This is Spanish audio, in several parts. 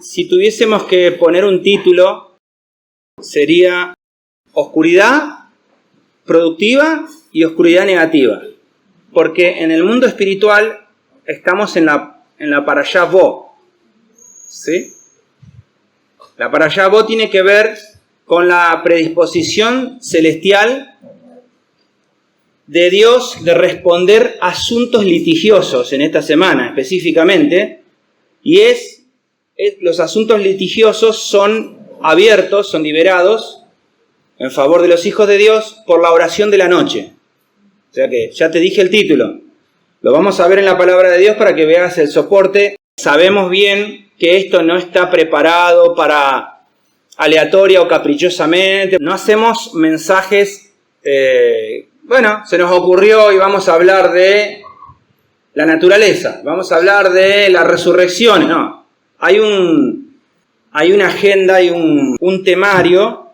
Si tuviésemos que poner un título, sería oscuridad productiva y oscuridad negativa. Porque en el mundo espiritual estamos en la parashá Bo. ¿Sí? La parashá Bo tiene que ver con la predisposición celestial de Dios de responder asuntos litigiosos en esta semana específicamente, y los asuntos litigiosos son abiertos, son liberados en favor de los hijos de Dios por la oración de la noche. O sea que ya te dije el título, lo vamos a ver en la palabra de Dios para que veas el soporte. Sabemos bien que esto no está preparado para aleatoria o caprichosamente, no hacemos mensajes, se nos ocurrió y vamos a hablar de la naturaleza, vamos a hablar de la resurrección, no. Hay una agenda, hay un temario,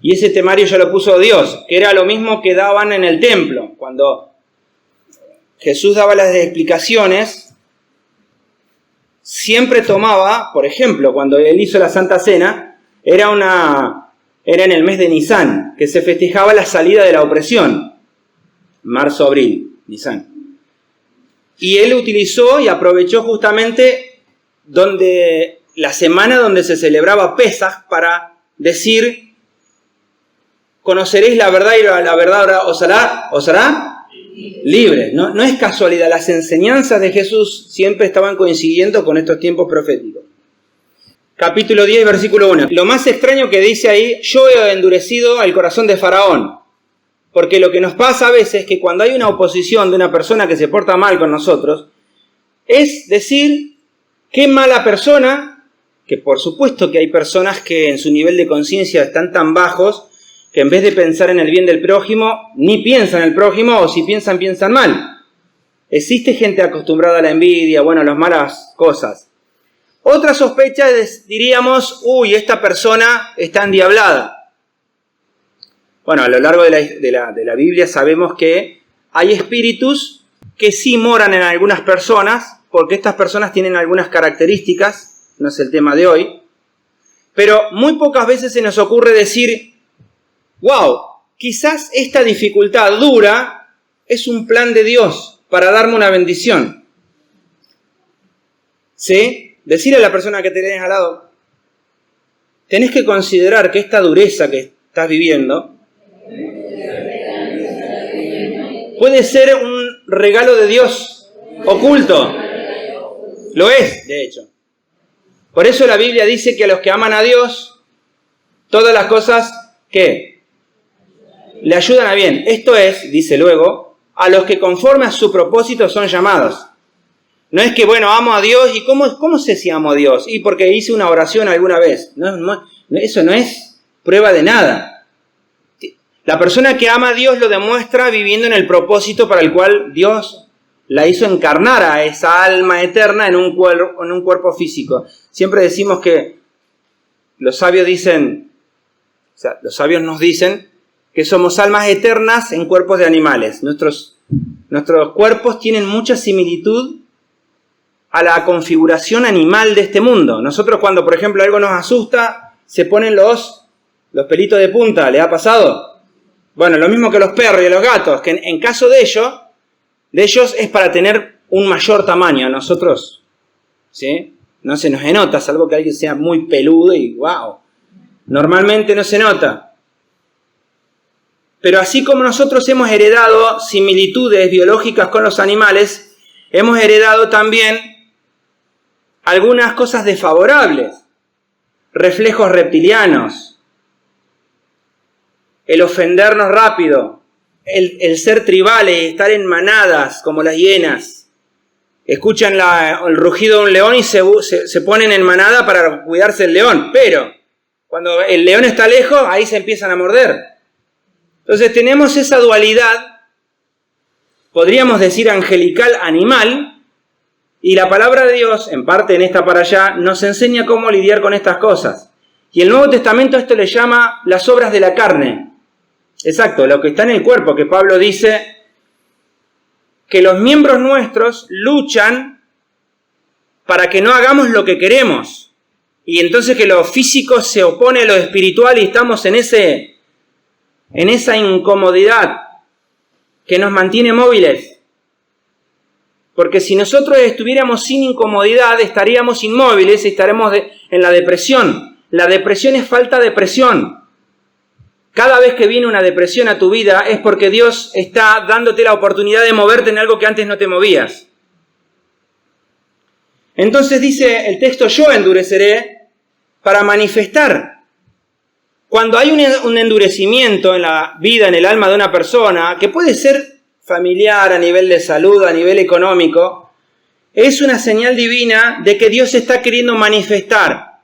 y ese temario ya lo puso Dios, que era lo mismo que daban en el templo. Cuando Jesús daba las explicaciones, siempre tomaba, por ejemplo, cuando él hizo la Santa Cena, era en el mes de Nisan, que se festejaba la salida de la opresión, marzo, abril, Nisan. Y él utilizó y aprovechó justamente la semana donde se celebraba Pesaj para decir: conoceréis la verdad y la verdad os hará libres. No es casualidad, las enseñanzas de Jesús siempre estaban coincidiendo con estos tiempos proféticos. Capítulo 10, versículo 1. Lo más extraño que dice ahí: yo he endurecido el corazón de Faraón. Porque lo que nos pasa a veces es que cuando hay una oposición de una persona que se porta mal con nosotros, es decir, qué mala persona, que por supuesto que hay personas que en su nivel de conciencia están tan bajos que en vez de pensar en el bien del prójimo, ni piensan en el prójimo, o si piensan mal. Existe gente acostumbrada a la envidia, a las malas cosas. Otra sospecha diríamos: esta persona está endiablada. A lo largo de la Biblia sabemos que hay espíritus que sí moran en algunas personas, porque estas personas tienen algunas características, no es el tema de hoy, pero muy pocas veces se nos ocurre decir: quizás esta dificultad dura es un plan de Dios para darme una bendición. ¿Sí? Decirle a la persona que tenés al lado: tenés que considerar que esta dureza que estás viviendo puede ser un regalo de Dios oculto. Lo es, de hecho. Por eso la Biblia dice que a los que aman a Dios, todas las cosas, ¿qué? Le ayudan a bien. Esto es, dice luego, a los que conforme a su propósito son llamados. No es que, amo a Dios, ¿y cómo sé si amo a Dios? Y porque hice una oración alguna vez. Eso no es prueba de nada. La persona que ama a Dios lo demuestra viviendo en el propósito para el cual Dios la hizo encarnar a esa alma eterna en un cuerpo físico. Siempre decimos que los sabios nos dicen que somos almas eternas en cuerpos de animales. Nuestros cuerpos tienen mucha similitud a la configuración animal de este mundo. Nosotros cuando, por ejemplo, algo nos asusta, se ponen los pelitos de punta. ¿Le ha pasado? Lo mismo que los perros y los gatos, que en caso de ellos es para tener un mayor tamaño. A nosotros, ¿sí? No se nos nota, salvo que alguien sea muy peludo y normalmente no se nota. Pero así como nosotros hemos heredado similitudes biológicas con los animales, hemos heredado también algunas cosas desfavorables, reflejos reptilianos, el ofendernos rápido, el ser tribales, estar en manadas como las hienas. Escuchan el rugido de un león y se ponen en manada para cuidarse del león, pero cuando el león está lejos, ahí se empiezan a morder. Entonces tenemos esa dualidad, podríamos decir angelical, animal, y la palabra de Dios, en parte en esta para allá, nos enseña cómo lidiar con estas cosas. Y el Nuevo Testamento esto le llama las obras de la carne. Exacto, lo que está en el cuerpo, que Pablo dice que los miembros nuestros luchan para que no hagamos lo que queremos. y entonces que lo físico se opone a lo espiritual y estamos en esa incomodidad que nos mantiene móviles. Porque si nosotros estuviéramos sin incomodidad, estaríamos inmóviles y estaremos en la depresión. La depresión es falta de presión. Cada vez que viene una depresión a tu vida es porque Dios está dándote la oportunidad de moverte en algo que antes no te movías. Entonces dice el texto, yo endureceré para manifestar. Cuando hay un endurecimiento en la vida, en el alma de una persona, que puede ser familiar, a nivel de salud, a nivel económico, es una señal divina de que Dios está queriendo manifestar.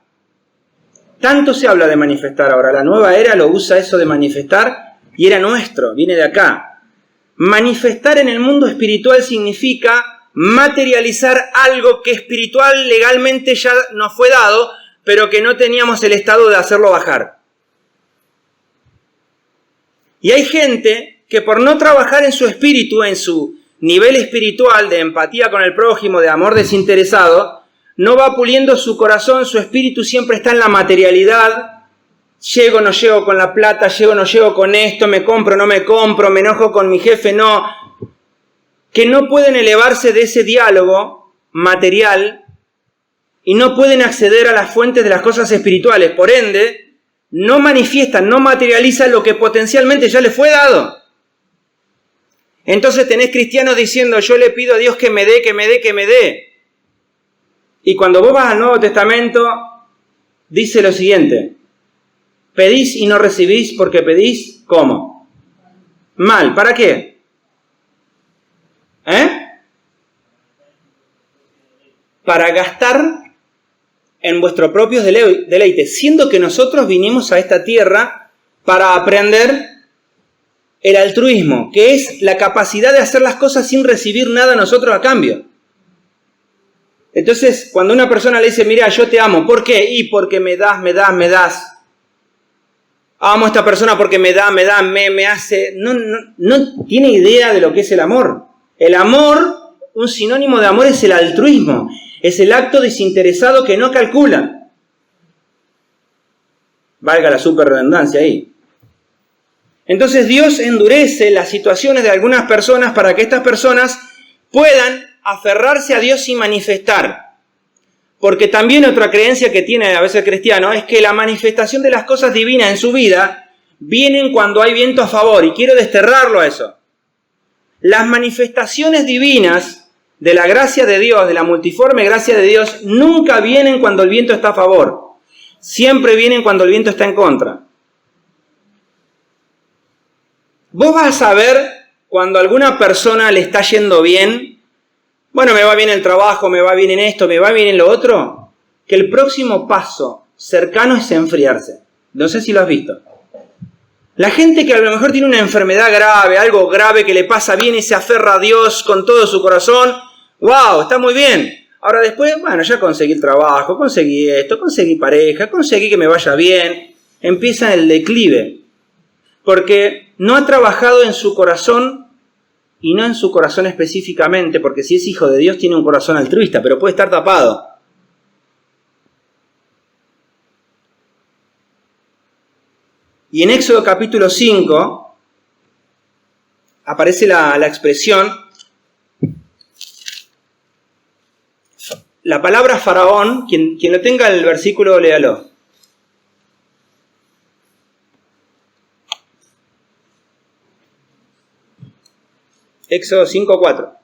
Tanto se habla de manifestar ahora, la nueva era lo usa eso de manifestar y era nuestro, viene de acá. Manifestar en el mundo espiritual significa materializar algo que espiritual legalmente ya nos fue dado, pero que no teníamos el estado de hacerlo bajar. Y hay gente que por no trabajar en su espíritu, en su nivel espiritual de empatía con el prójimo, de amor desinteresado, no va puliendo su corazón, su espíritu siempre está en la materialidad. Llego, no llego con la plata, llego, no llego con esto, me compro, no me compro, me enojo con mi jefe, no. Que no pueden elevarse de ese diálogo material y no pueden acceder a las fuentes de las cosas espirituales. Por ende, no manifiestan, no materializan lo que potencialmente ya les fue dado. Entonces tenés cristianos diciendo, yo le pido a Dios que me dé, que me dé, que me dé. Y cuando vos vas al Nuevo Testamento, dice lo siguiente, pedís y no recibís porque pedís, ¿cómo? Mal, ¿para qué? Para gastar en vuestros propios deleites, siendo que nosotros vinimos a esta tierra para aprender el altruismo, que es la capacidad de hacer las cosas sin recibir nada nosotros a cambio. Entonces, cuando una persona le dice, mira, yo te amo, ¿por qué? Y porque me das. Amo a esta persona porque me hace... No tiene idea de lo que es el amor. El amor, un sinónimo de amor es el altruismo. Es el acto desinteresado que no calcula. Valga la super redundancia ahí. Entonces Dios endurece las situaciones de algunas personas para que estas personas puedan aferrarse a Dios y manifestar. Porque también otra creencia que tiene a veces el cristiano es que la manifestación de las cosas divinas en su vida vienen cuando hay viento a favor. Y quiero desterrarlo a eso. Las manifestaciones divinas de la gracia de Dios, de la multiforme gracia de Dios, nunca vienen cuando el viento está a favor. Siempre vienen cuando el viento está en contra. Vos vas a saber cuando a alguna persona le está yendo bien. Bueno, me va bien el trabajo, me va bien en esto, me va bien en lo otro, que el próximo paso cercano es enfriarse. No sé si lo has visto. La gente que a lo mejor tiene una enfermedad grave, algo grave que le pasa bien y se aferra a Dios con todo su corazón, ¡wow! Está muy bien. Ahora después, bueno, ya conseguí el trabajo, conseguí esto, conseguí pareja, conseguí que me vaya bien. Empieza el declive. Porque no ha trabajado en su corazón. Y no en su corazón específicamente, porque si es hijo de Dios tiene un corazón altruista, pero puede estar tapado. Y en Éxodo capítulo 5 aparece la expresión, la palabra faraón, quien lo tenga el versículo, léalo. Éxodo 5:4.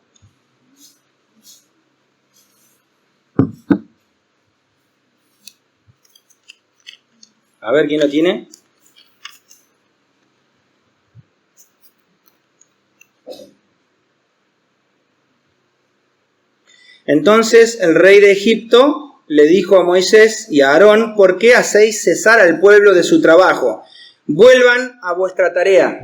A ver, ¿quién lo tiene? Entonces el rey de Egipto le dijo a Moisés y a Aarón, ¿por qué hacéis cesar al pueblo de su trabajo? Vuelvan a vuestra tarea.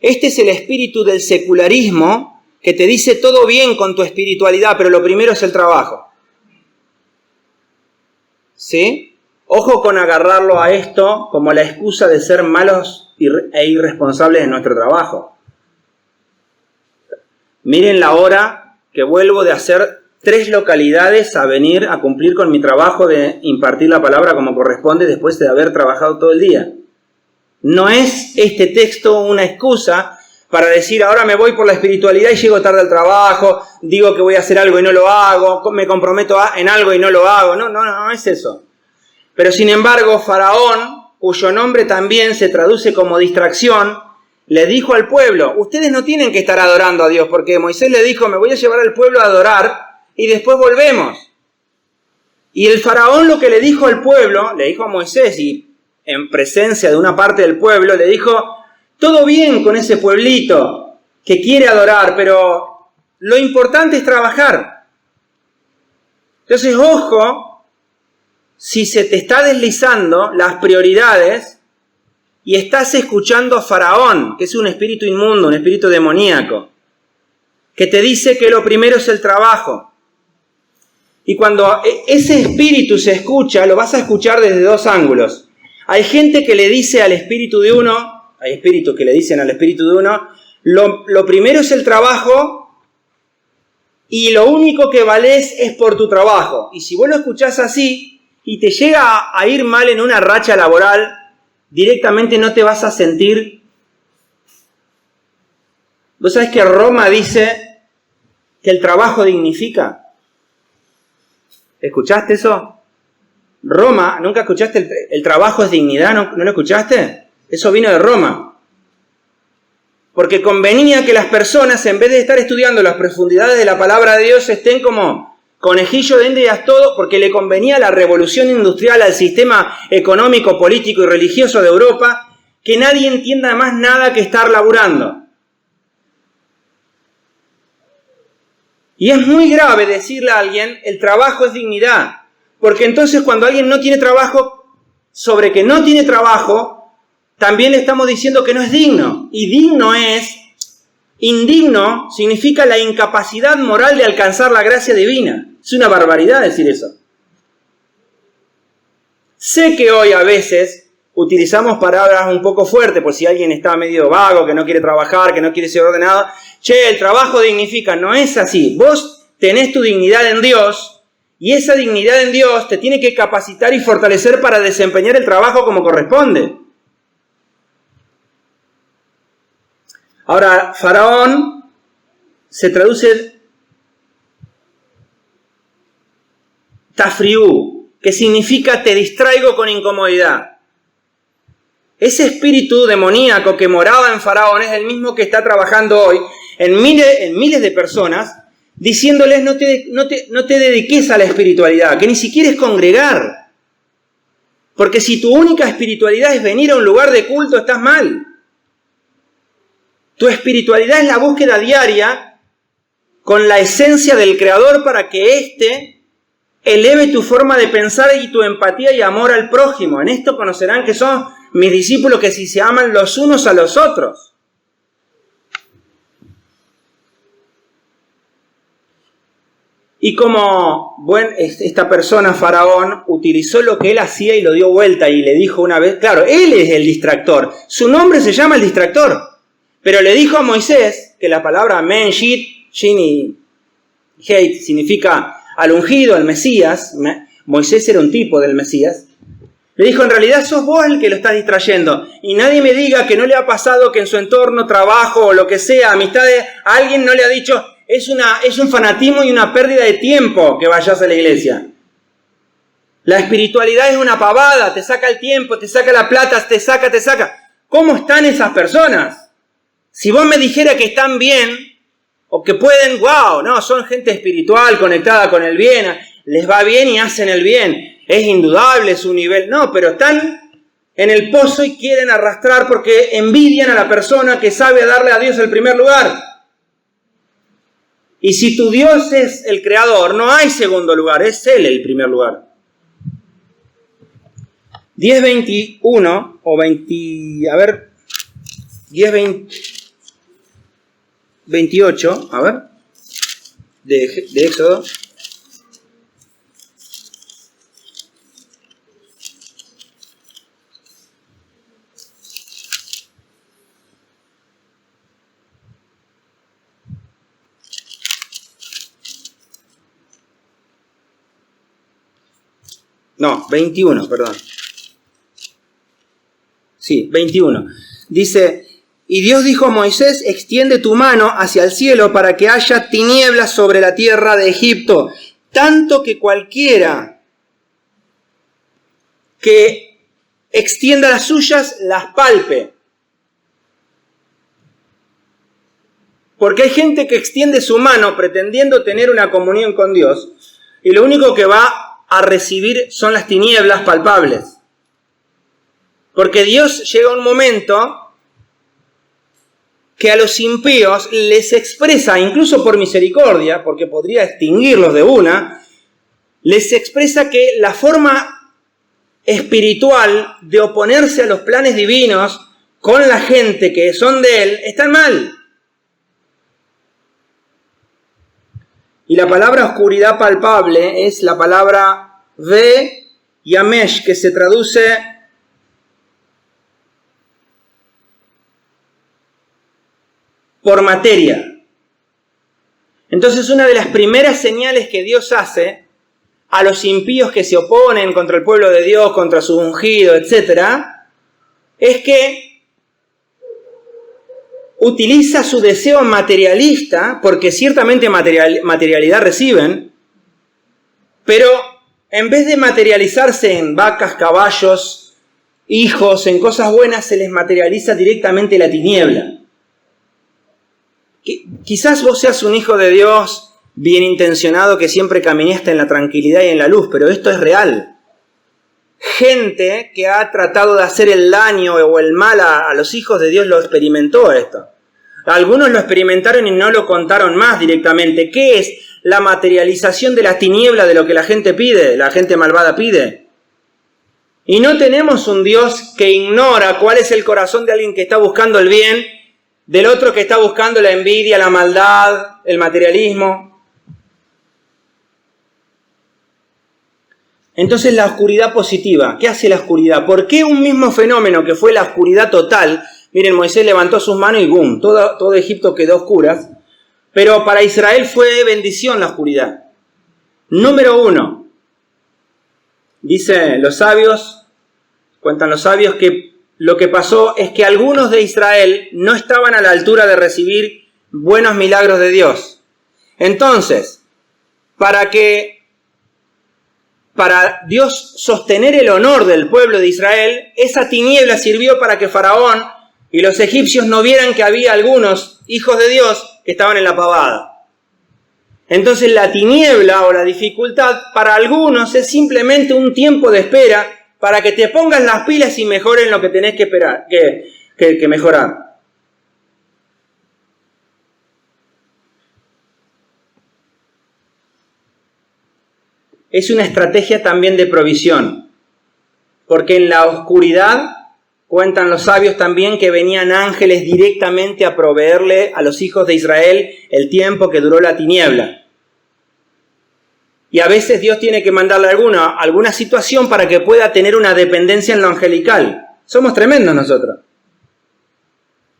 Este es el espíritu del secularismo que te dice todo bien con tu espiritualidad, pero lo primero es el trabajo. ¿Sí? Ojo con agarrarlo a esto como la excusa de ser malos e irresponsables en nuestro trabajo. Miren la hora que vuelvo de hacer 3 localidades a venir a cumplir con mi trabajo de impartir la palabra como corresponde después de haber trabajado todo el día. No es este texto una excusa para decir ahora me voy por la espiritualidad y llego tarde al trabajo, digo que voy a hacer algo y no lo hago, me comprometo en algo y no lo hago. No es eso. Pero sin embargo, Faraón, cuyo nombre también se traduce como distracción, le dijo al pueblo, ustedes no tienen que estar adorando a Dios, porque Moisés le dijo, me voy a llevar al pueblo a adorar y después volvemos. Y el faraón lo que le dijo al pueblo, le dijo a Moisés y en presencia de una parte del pueblo, le dijo, todo bien con ese pueblito que quiere adorar, pero lo importante es trabajar. Entonces, ojo, si se te está deslizando las prioridades y estás escuchando a Faraón, que es un espíritu inmundo, un espíritu demoníaco, que te dice que lo primero es el trabajo. Y cuando ese espíritu se escucha, lo vas a escuchar desde 2 ángulos. Hay gente que le dice al espíritu de uno, hay espíritus que le dicen al espíritu de uno, lo primero es el trabajo y lo único que valés es por tu trabajo. Y si vos lo escuchás así y te llega a ir mal en una racha laboral, directamente no te vas a sentir. ¿Vos sabés que Roma dice que el trabajo dignifica? ¿Escuchaste eso? Roma, ¿nunca escuchaste el trabajo es dignidad? ¿No lo escuchaste? Eso vino de Roma. Porque convenía que las personas, en vez de estar estudiando las profundidades de la palabra de Dios, estén como conejillo de indias todo, porque le convenía la revolución industrial al sistema económico, político y religioso de Europa, que nadie entienda más nada que estar laburando. Y es muy grave decirle a alguien, el trabajo es dignidad. Porque entonces cuando alguien no tiene trabajo, sobre que no tiene trabajo, también le estamos diciendo que no es digno. Y indigno significa la incapacidad moral de alcanzar la gracia divina. Es una barbaridad decir eso. Sé que hoy a veces utilizamos palabras un poco fuertes, por si alguien está medio vago, que no quiere trabajar, que no quiere ser ordenado. Che, el trabajo dignifica. No es así. Vos tenés tu dignidad en Dios y esa dignidad en Dios te tiene que capacitar y fortalecer para desempeñar el trabajo como corresponde. Ahora, Faraón se traduce tafriú, que significa te distraigo con incomodidad. Ese espíritu demoníaco que moraba en Faraón es el mismo que está trabajando hoy en miles de personas, diciéndoles no te dediques a la espiritualidad, que ni siquiera es congregar. Porque si tu única espiritualidad es venir a un lugar de culto, estás mal. Tu espiritualidad es la búsqueda diaria con la esencia del Creador para que éste eleve tu forma de pensar y tu empatía y amor al prójimo. En esto conocerán que son mis discípulos, que si se aman los unos a los otros. Y como esta persona, Faraón, utilizó lo que él hacía y lo dio vuelta y le dijo una vez, claro, él es el distractor, su nombre se llama el distractor, pero le dijo a Moisés, que la palabra men, shin y hate significa al ungido, al Mesías, Moisés era un tipo del Mesías, le dijo, en realidad sos vos el que lo estás distrayendo, y nadie me diga que no le ha pasado que en su entorno, trabajo o lo que sea, amistades, a alguien no le ha dicho, es un fanatismo y una pérdida de tiempo que vayas a la iglesia. La espiritualidad es una pavada, te saca el tiempo, te saca la plata, te saca. ¿Cómo están esas personas? Si vos me dijeras que están bien, o que pueden, wow, no, son gente espiritual, conectada con el bien, les va bien y hacen el bien. Es indudable su nivel. No, pero están en el pozo y quieren arrastrar porque envidian a la persona que sabe darle a Dios el primer lugar. Y si tu Dios es el creador, no hay segundo lugar, es Él el primer lugar. 10:21 o 20, a ver, 10:28, a ver, de Éxodo. No, 21, perdón. Sí, 21. Dice, y Dios dijo a Moisés, extiende tu mano hacia el cielo para que haya tinieblas sobre la tierra de Egipto, tanto que cualquiera que extienda las suyas las palpe. Porque hay gente que extiende su mano pretendiendo tener una comunión con Dios y lo único que va a recibir son las tinieblas palpables. Porque Dios llega a un momento que a los impíos les expresa, incluso por misericordia, porque podría extinguirlos de una, les expresa que la forma espiritual de oponerse a los planes divinos con la gente que son de Él está mal. Y la palabra oscuridad palpable es la palabra ve yamesh, que se traduce por materia. Entonces, una de las primeras señales que Dios hace a los impíos que se oponen contra el pueblo de Dios, contra su ungido, etc., es que utiliza su deseo materialista, porque ciertamente materialidad reciben, pero en vez de materializarse en vacas, caballos, hijos, en cosas buenas, se les materializa directamente la tiniebla. Quizás vos seas un hijo de Dios bien intencionado que siempre caminaste en la tranquilidad y en la luz, pero esto es real. Gente que ha tratado de hacer el daño o el mal a los hijos de Dios lo experimentó esto. Algunos lo experimentaron y no lo contaron más directamente. ¿Qué es la materialización de la tiniebla de lo que la gente pide, la gente malvada pide? Y no tenemos un Dios que ignora cuál es el corazón de alguien que está buscando el bien, del otro que está buscando la envidia, la maldad, el materialismo. Entonces la oscuridad positiva, ¿qué hace la oscuridad? ¿Por qué un mismo fenómeno que fue la oscuridad total? Miren, Moisés levantó sus manos y ¡boom! Todo Egipto quedó a oscuras. Pero para Israel fue bendición la oscuridad. Número 1. Dicen los sabios, cuentan los sabios que lo que pasó es que algunos de Israel no estaban a la altura de recibir buenos milagros de Dios. Entonces, para Dios sostener el honor del pueblo de Israel, esa tiniebla sirvió para que Faraón y los egipcios no vieran que había algunos hijos de Dios que estaban en la pavada. Entonces la tiniebla o la dificultad para algunos es simplemente un tiempo de espera para que te pongas las pilas y mejores lo que tenés que esperar, que mejorar. Es una estrategia también de provisión, porque en la oscuridad, cuentan los sabios también que venían ángeles directamente a proveerle a los hijos de Israel el tiempo que duró la tiniebla. Y a veces Dios tiene que mandarle alguna situación para que pueda tener una dependencia en lo angelical. Somos tremendos nosotros.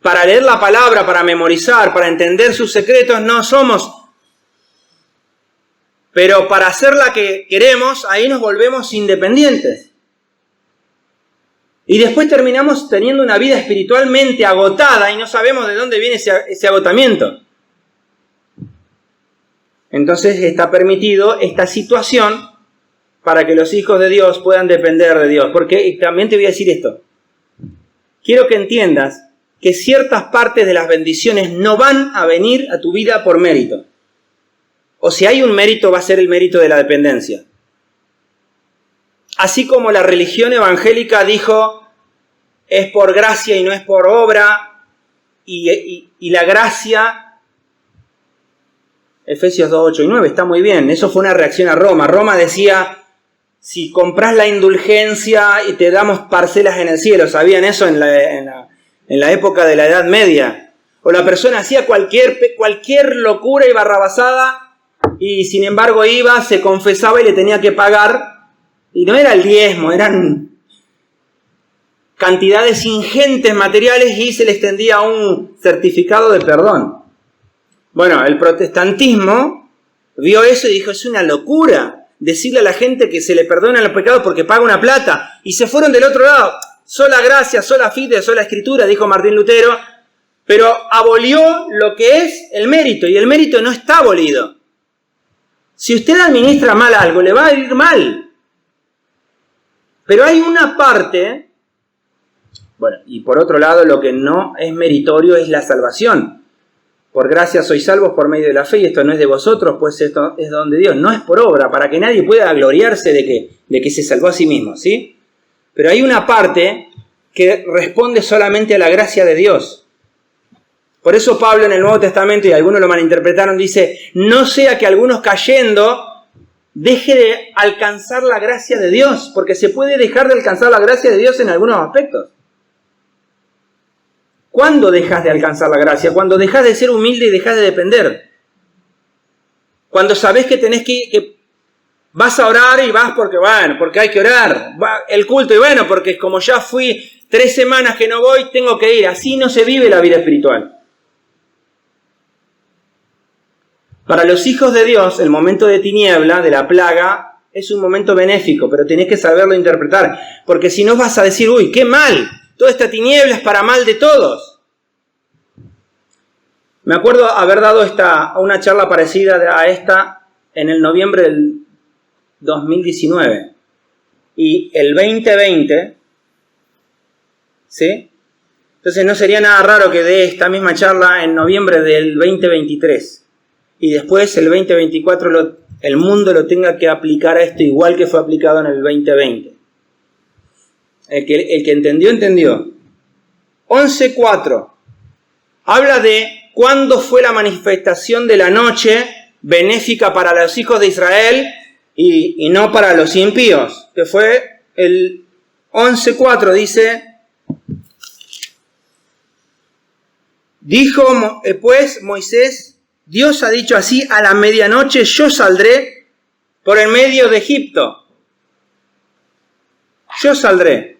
Para leer la palabra, para memorizar, para entender sus secretos, no somos. Pero para hacer la que queremos, ahí nos volvemos independientes. Y después terminamos teniendo una vida espiritualmente agotada y no sabemos de dónde viene ese agotamiento. Entonces está permitido esta situación para que los hijos de Dios puedan depender de Dios. Porque también te voy a decir esto. Quiero que entiendas que ciertas partes de las bendiciones no van a venir a tu vida por mérito. O si hay un mérito, va a ser el mérito de la dependencia. Así como la religión evangélica dijo, es por gracia y no es por obra, y la gracia... Efesios 2, 8 y 9, está muy bien. Eso fue una reacción a Roma. Roma decía, si compras la indulgencia y te damos parcelas en el cielo. ¿Sabían eso en la época de la Edad Media? O la persona hacía cualquier locura y barrabasada y sin embargo iba, se confesaba y le tenía que pagar. Y no era el diezmo, eran cantidades ingentes materiales y se le extendía un certificado de perdón. Bueno, el protestantismo vio eso y dijo, es una locura. decirle a la gente que se le perdonan los pecados porque paga una plata. Y se fueron del otro lado. Sola gracia, sola fide, sola escritura, dijo Martín Lutero. Pero abolió lo que es el mérito. Y el mérito no está abolido. Si usted administra mal algo, le va a ir mal. Pero hay una parte, bueno, y por otro lado, lo que no es meritorio es la salvación. Por gracia sois salvos por medio de la fe, y esto no es de vosotros, pues esto es don de Dios. No es por obra, para que nadie pueda gloriarse de que se salvó a sí mismo, ¿sí? Pero hay una parte que responde solamente a la gracia de Dios. Por eso Pablo en el Nuevo Testamento, y algunos lo malinterpretaron, dice, no sea que algunos cayendo deje de alcanzar la gracia de Dios, porque se puede dejar de alcanzar la gracia de Dios en algunos aspectos. ¿Cuándo dejas de alcanzar la gracia? Cuando dejas de ser humilde y dejas de depender. Cuando sabes que tenés que vas a orar y vas porque, bueno, porque hay que orar. Va el culto y bueno, porque como ya fui 3 semanas que no voy, tengo que ir. Así no se vive la vida espiritual. Para los hijos de Dios, el momento de tiniebla, de la plaga, es un momento benéfico, pero tenés que saberlo interpretar. Porque si no vas a decir, uy, qué mal, toda esta tiniebla es para mal de todos. Me acuerdo haber dado una charla parecida a esta en el noviembre del 2019. Y el 2020, ¿sí? Entonces no sería nada raro que dé esta misma charla en noviembre del 2023. Y después el 2024 el mundo lo tenga que aplicar a esto igual que fue aplicado en el 2020. El que entendió, entendió. 11.4. Habla de cuándo fue la manifestación de la noche benéfica para los hijos de Israel y no para los impíos. Que fue el 11.4, dice... Dijo pues Moisés... Dios ha dicho así, a la medianoche yo saldré por el medio de Egipto. Yo saldré.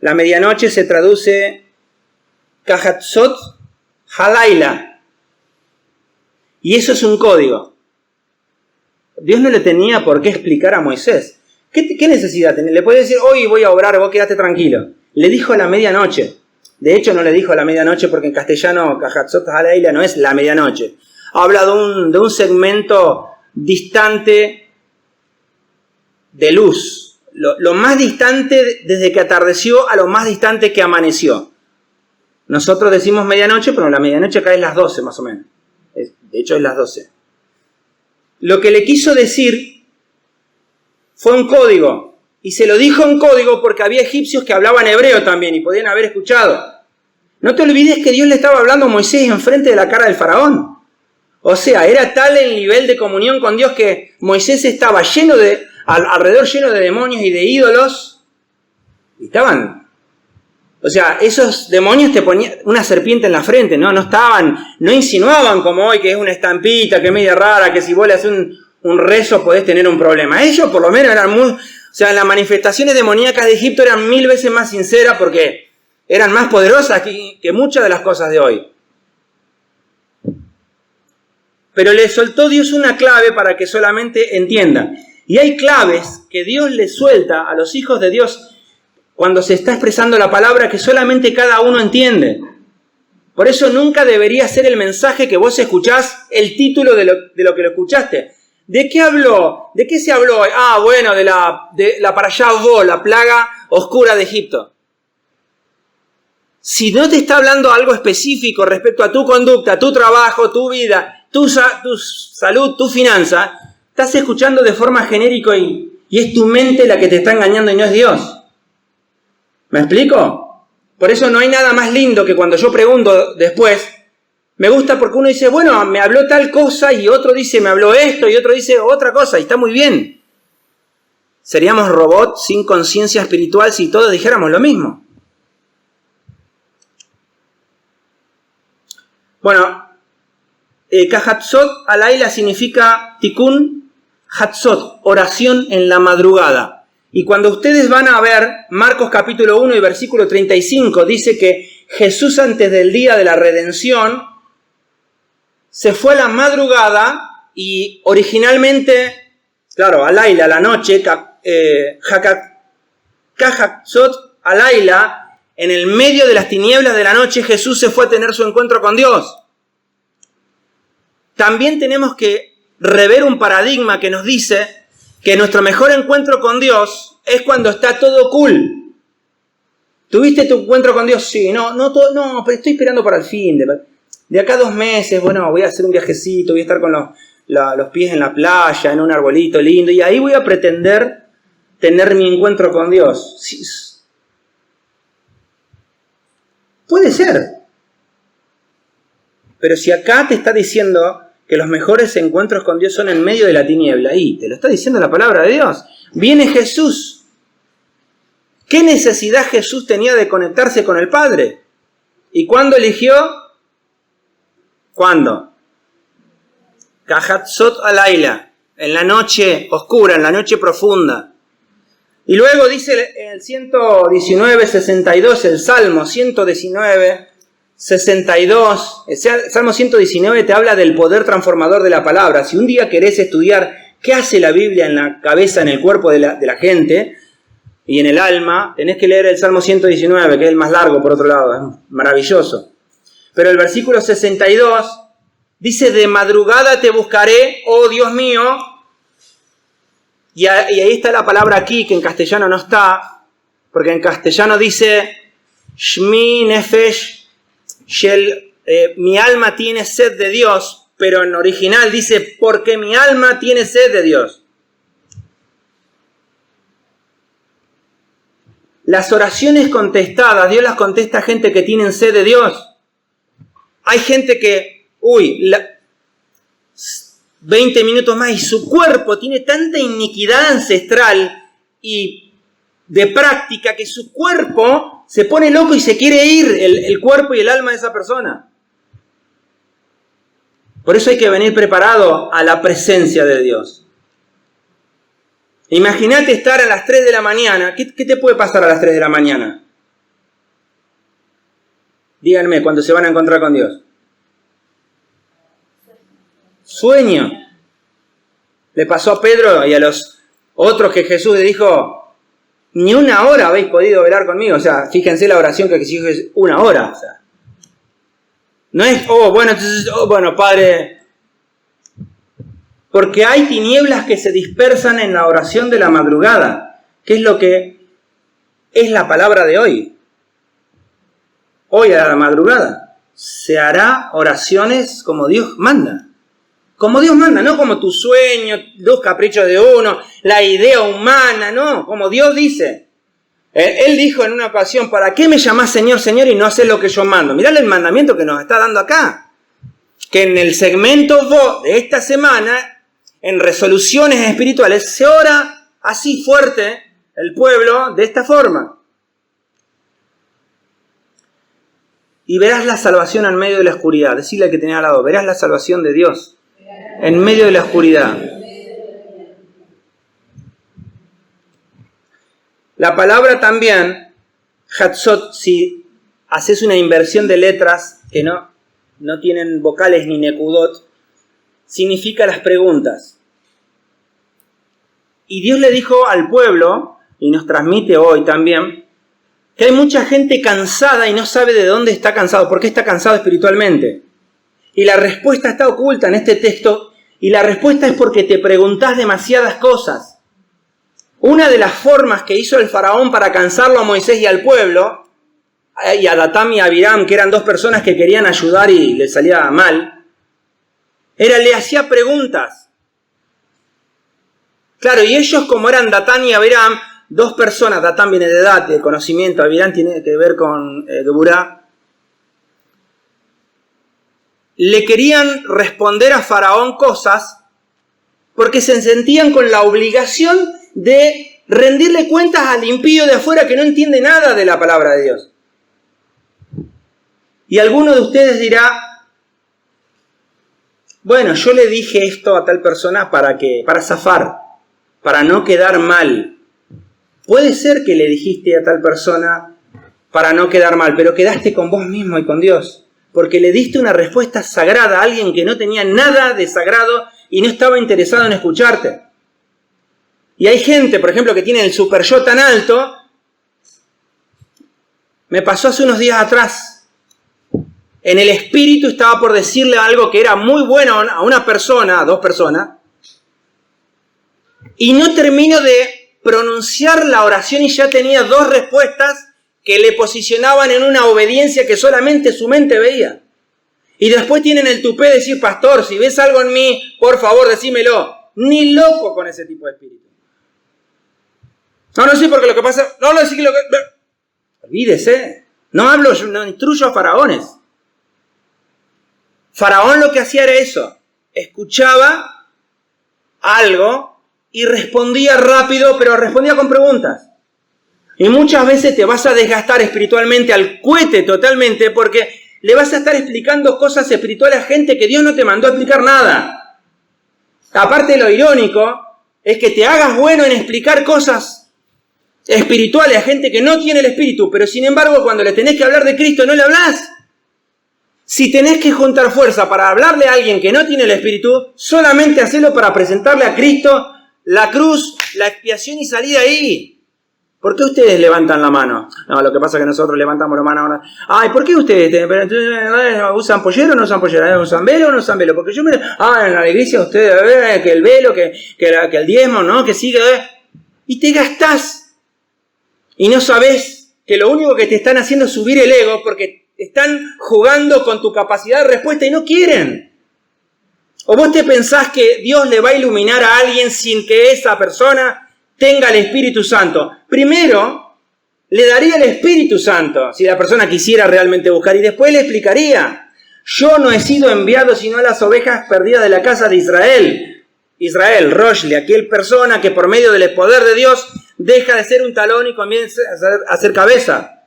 La medianoche se traduce Kahatzot Halaila. Y eso es un código. Dios no le tenía por qué explicar a Moisés. ¿Qué necesidad tenía? Le puede decir, hoy voy a obrar, vos quedate tranquilo. Le dijo a la medianoche. De hecho, no le dijo a la medianoche porque en castellano Kahatzot Halaila no es la medianoche. Habla de un segmento distante de luz. Lo más distante desde que atardeció a lo más distante que amaneció. Nosotros decimos medianoche, pero la medianoche acá es las 12 más o menos. De hecho es las 12. Lo que le quiso decir fue un código. Y se lo dijo en código porque había egipcios que hablaban hebreo también y podían haber escuchado. No te olvides que Dios le estaba hablando a Moisés enfrente de la cara del faraón. O sea, era tal el nivel de comunión con Dios que Moisés estaba alrededor lleno de demonios y de ídolos. Y estaban... O sea, esos demonios te ponían una serpiente en la frente, ¿no? No insinuaban como hoy que es una estampita, que es media rara, que si vos le haces un rezo podés tener un problema. Ellos por lo menos eran muy... O sea, las manifestaciones demoníacas de Egipto eran 1000 veces más sinceras porque eran más poderosas que muchas de las cosas de hoy. Pero le soltó Dios una clave para que solamente entiendan. Y hay claves que Dios le suelta a los hijos de Dios cuando se está expresando la palabra que solamente cada uno entiende. Por eso nunca debería ser el mensaje que vos escuchás el título de lo que lo escuchaste. ¿De qué habló? ¿De qué se habló? Ah, bueno, de la Parashá Bo, la plaga oscura de Egipto. Si no te está hablando algo específico respecto a tu conducta, tu trabajo, tu vida, tu salud, tu finanza, estás escuchando de forma genérica y es tu mente la que te está engañando y no es Dios. ¿Me explico? Por eso no hay nada más lindo que cuando yo pregunto después, me gusta porque uno dice, bueno, me habló tal cosa y otro dice, me habló esto y otro dice otra cosa y está muy bien. Seríamos robots sin conciencia espiritual si todos dijéramos lo mismo. Bueno, Kahatzot Halaila significa Tikkun Hatzot, oración en la madrugada. Y cuando ustedes van a ver Marcos capítulo 1 y versículo 35, dice que Jesús antes del día de la redención se fue a la madrugada y originalmente, claro, Alayla, la noche, Kahatzot Alayla, en el medio de las tinieblas de la noche, Jesús se fue a tener su encuentro con Dios. También tenemos que rever un paradigma que nos dice que nuestro mejor encuentro con Dios es cuando está todo cool. ¿Tuviste tu encuentro con Dios? Sí, no, pero estoy esperando para el fin. De acá a 2 meses, bueno, voy a hacer un viajecito, voy a estar con los pies en la playa, en un arbolito lindo, y ahí voy a pretender tener mi encuentro con Dios. Sí. Puede ser. Pero si acá te está diciendo que los mejores encuentros con Dios son en medio de la tiniebla, y te lo está diciendo la palabra de Dios. Viene Jesús. ¿Qué necesidad Jesús tenía de conectarse con el Padre? ¿Y cuándo eligió? ¿Cuándo? Kahatzot Alayla, en la noche oscura, en la noche profunda. Y luego dice el 119:62, el Salmo 119:62, el Salmo 119 te habla del poder transformador de la palabra. Si un día querés estudiar qué hace la Biblia en la cabeza, en el cuerpo de la gente y en el alma, tenés que leer el Salmo 119, que es el más largo por otro lado, es maravilloso. Pero el versículo 62 dice: de madrugada te buscaré, oh Dios mío. Y ahí está la palabra aquí, que en castellano no está, porque en castellano dice Shmi Nefesh Shel, mi alma tiene sed de Dios, pero en original dice porque mi alma tiene sed de Dios. Las oraciones contestadas, Dios las contesta a gente que tienen sed de Dios. Hay gente que, 20 minutos más y su cuerpo tiene tanta iniquidad ancestral y de práctica que su cuerpo se pone loco y se quiere ir, el cuerpo y el alma de esa persona. Por eso hay que venir preparado a la presencia de Dios. Imagínate estar a las 3 de la mañana. ¿Qué te puede pasar a las 3 de la mañana? Díganme, cuando se van a encontrar con Dios. Sueño. Le pasó a Pedro y a los otros que Jesús le dijo: ni 1 hora habéis podido velar conmigo. O sea, fíjense la oración que exigió es 1 hora. O sea, no es, bueno, Padre. Porque hay tinieblas que se dispersan en la oración de la madrugada, que es lo que es la palabra de hoy. Hoy a la madrugada se hará oraciones como Dios manda. Como Dios manda, no como tu sueño, los caprichos de uno, la idea humana, no, como Dios dice. Él dijo en una ocasión: ¿para qué me llamás Señor, Señor y no haces lo que yo mando? Mirá el mandamiento que nos está dando acá. Que en el segmento de esta semana, en resoluciones espirituales, se ora así fuerte el pueblo de esta forma. Y verás la salvación en medio de la oscuridad. Decirle al que tenía al lado: verás la salvación de Dios en medio de la oscuridad. La palabra también, Hatzot, si haces una inversión de letras que no tienen vocales ni nekudot, significa las preguntas. Y Dios le dijo al pueblo, y nos transmite hoy también, que hay mucha gente cansada y no sabe de dónde está cansado, por qué está cansado espiritualmente. Y la respuesta está oculta en este texto, y la respuesta es porque te preguntás demasiadas cosas. Una de las formas que hizo el faraón para cansarlo a Moisés y al pueblo, y a Datán y a Abiram, que eran 2 personas que querían ayudar y les salía mal, le hacía preguntas. Claro, y ellos, como eran Datán y Abiram, 2 personas, Datán viene de Dat, de conocimiento, Abiram tiene que ver con Geburá, le querían responder a Faraón cosas porque se sentían con la obligación de rendirle cuentas al impío de afuera que no entiende nada de la palabra de Dios. Y alguno de ustedes dirá: bueno, yo le dije esto a tal persona para zafar, para no quedar mal. Puede ser que le dijiste a tal persona para no quedar mal, pero quedaste con vos mismo y con Dios, porque le diste una respuesta sagrada a alguien que no tenía nada de sagrado y no estaba interesado en escucharte. Y hay gente, por ejemplo, que tiene el super yo tan alto. Me pasó hace unos días atrás. En el espíritu estaba por decirle algo que era muy bueno a una persona, a dos personas, y no termino de pronunciar la oración y ya tenía dos respuestas que le posicionaban en una obediencia que solamente su mente veía. Y después tienen el tupé de decir, pastor, si ves algo en mí, por favor, decímelo. Ni loco con ese tipo de espíritu. No, sí, porque lo que pasa... No, sí, lo que... Olvídese. No hablo, no instruyo a faraones. Faraón lo que hacía era eso. Escuchaba algo y respondía rápido, pero respondía con preguntas. Y muchas veces te vas a desgastar espiritualmente al cohete totalmente porque le vas a estar explicando cosas espirituales a gente que Dios no te mandó a explicar nada. Aparte, lo irónico es que te hagas bueno en explicar cosas espirituales a gente que no tiene el espíritu, pero sin embargo cuando le tenés que hablar de Cristo no le hablás. Si tenés que juntar fuerza para hablarle a alguien que no tiene el espíritu, solamente hacelo para presentarle a Cristo la cruz, la expiación y salir de ahí. ¿Por qué ustedes levantan la mano? No, lo que pasa es que nosotros levantamos la mano ahora. Ay, ¿por qué ustedes usan pollero o no usan pollero? ¿Usan velo o no usan velo? Porque yo me... en la iglesia ustedes, que el velo, que el diezmo, ¿no? Que sigue... Y te gastás. Y no sabés que lo único que te están haciendo es subir el ego porque están jugando con tu capacidad de respuesta y no quieren. ¿O vos te pensás que Dios le va a iluminar a alguien sin que esa persona tenga el Espíritu Santo? Primero, le daría el Espíritu Santo si la persona quisiera realmente buscar y después le explicaría. Yo no he sido enviado sino a las ovejas perdidas de la casa de Israel. Israel, Roshli, aquel persona que por medio del poder de Dios deja de ser un talón y comienza a ser cabeza.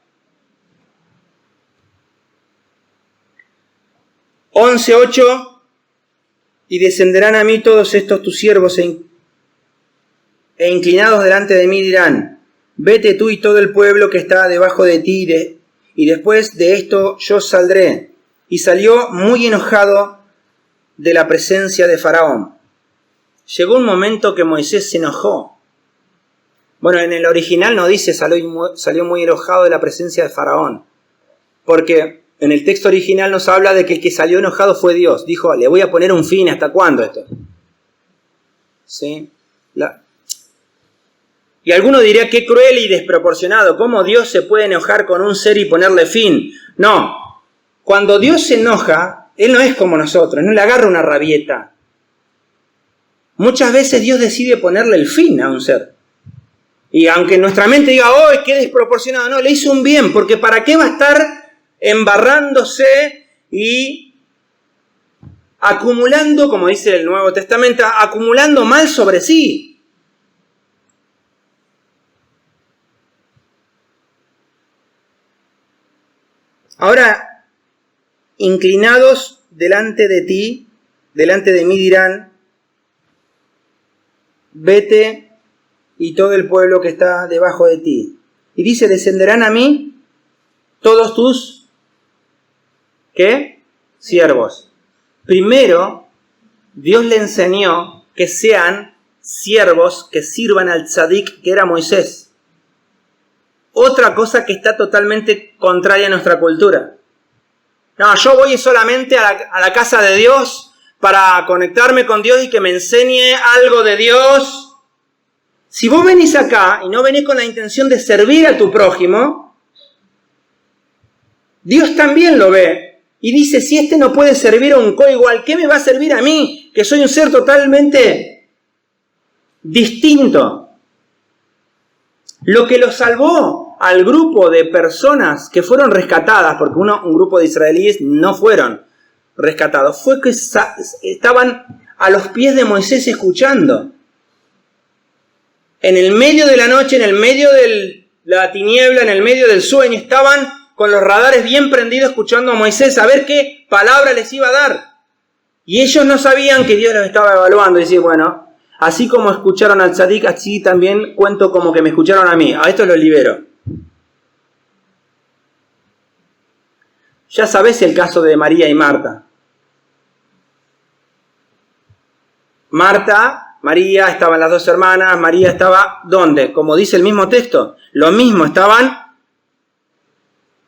11:8 y descenderán a mí todos estos tus siervos e inclinados delante de mí dirán, vete tú y todo el pueblo que está debajo de ti, y después de esto yo saldré. Y salió muy enojado de la presencia de Faraón. Llegó un momento que Moisés se enojó. Bueno, en el original no dice salió muy enojado de la presencia de Faraón, porque en el texto original nos habla de que el que salió enojado fue Dios. Dijo, le voy a poner un fin, ¿hasta cuándo esto? ¿Sí? Y alguno diría, qué cruel y desproporcionado, ¿cómo Dios se puede enojar con un ser y ponerle fin? No, cuando Dios se enoja, Él no es como nosotros, no le agarra una rabieta. Muchas veces Dios decide ponerle el fin a un ser. Y aunque nuestra mente diga, ¡oh, qué desproporcionado! No, le hizo un bien, porque ¿para qué va a estar embarrándose y acumulando, como dice el Nuevo Testamento, acumulando mal sobre sí? Ahora, inclinados delante de ti, delante de mí dirán, vete y todo el pueblo que está debajo de ti. Y dice, descenderán a mí todos tus, ¿qué? Siervos. Primero, Dios le enseñó que sean siervos que sirvan al tzadik, que era Moisés. Otra cosa que está totalmente contraria a nuestra cultura. No, yo voy solamente a la casa de Dios para conectarme con Dios y que me enseñe algo de Dios. Si vos venís acá y no venís con la intención de servir a tu prójimo, Dios también lo ve. Y dice, si este no puede servir a un coigual, ¿qué me va a servir a mí? Que soy un ser totalmente distinto. Lo que lo salvó al grupo de personas que fueron rescatadas, porque un grupo de israelíes no fueron rescatados, fue que estaban a los pies de Moisés escuchando. En el medio de la noche, en el medio de la tiniebla, en el medio del sueño, estaban con los radares bien prendidos escuchando a Moisés a ver qué palabra les iba a dar. Y ellos no sabían que Dios los estaba evaluando. Y decían, bueno, así como escucharon al tzadik, así también cuento como que me escucharon a mí. A esto los libero. Ya sabés el caso de María y Marta. Marta, María, estaban las dos hermanas, María estaba, ¿dónde? Como dice el mismo texto, lo mismo, estaban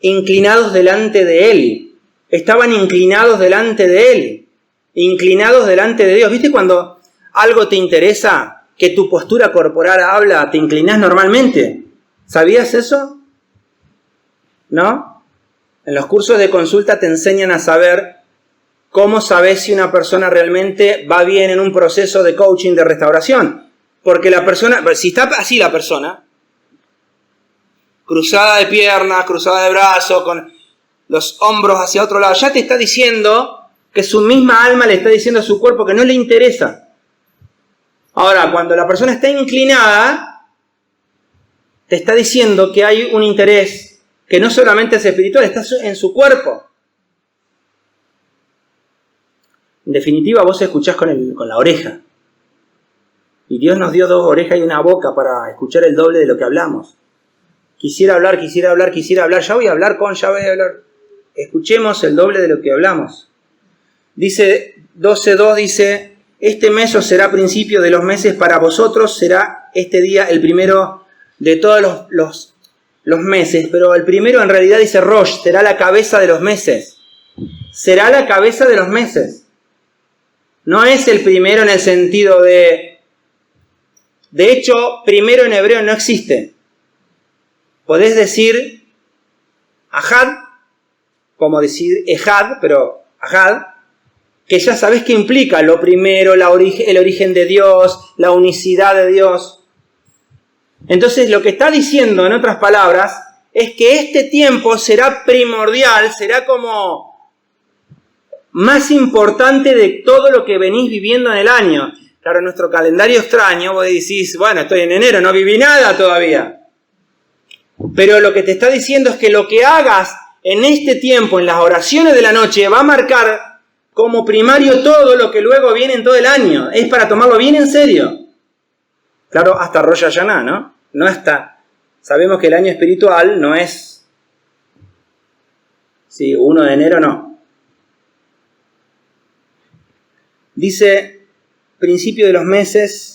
inclinados delante de Él. Estaban inclinados delante de Él. Inclinados delante de Dios. ¿Viste cuando algo te interesa, que tu postura corporal habla, te inclinás normalmente? ¿Sabías eso? ¿No? En los cursos de consulta te enseñan a saber cómo sabes si una persona realmente va bien en un proceso de coaching, de restauración. Porque la persona, si está así la persona, cruzada de piernas, cruzada de brazos, con los hombros hacia otro lado, ya te está diciendo que su misma alma le está diciendo a su cuerpo que no le interesa. Ahora, cuando la persona está inclinada, te está diciendo que hay un interés que no solamente es espiritual, está en su cuerpo. En definitiva, vos escuchás con la oreja. Y Dios nos dio dos orejas y una boca para escuchar el doble de lo que hablamos. Quisiera hablar. Ya voy a hablar. Escuchemos el doble de lo que hablamos. Dice 12:2, dice, este mes os será principio de los meses para vosotros, será este día el primero de todos los meses. Pero el primero en realidad dice Rosh, será la cabeza de los meses. Será la cabeza de los meses. No es el primero en el sentido de... De hecho, primero en hebreo no existe. Podés decir Ahad, como decir Ejad, pero Ahad, que ya sabés qué implica lo primero, el origen de Dios, la unicidad de Dios. Entonces, lo que está diciendo, en otras palabras, es que este tiempo será primordial, será como más importante de todo lo que venís viviendo en el año. Claro, nuestro calendario extraño, vos decís, bueno, estoy en enero, no viví nada todavía. Pero lo que te está diciendo es que lo que hagas en este tiempo, en las oraciones de la noche, va a marcar como primario todo lo que luego viene en todo el año. Es para tomarlo bien en serio. Claro, hasta Rosh Hashanah, ¿no? No hasta... Sabemos que el año espiritual no es... Sí, 1 de enero no. Dice, principio de los meses...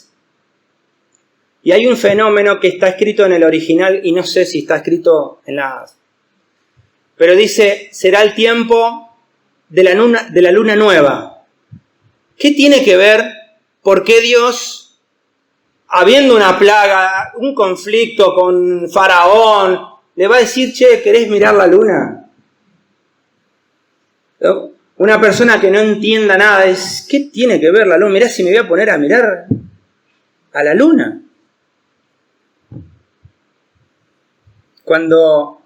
Y hay un fenómeno que está escrito en el original y no sé si está escrito en las... Pero dice, será el tiempo de la luna nueva. ¿Qué tiene que ver? ¿Por qué Dios, habiendo una plaga, un conflicto con Faraón, le va a decir, che, ¿querés mirar la luna? ¿No? Una persona que no entienda nada, ¿qué tiene que ver la luna? Mirá si me voy a poner a mirar a la luna. Cuando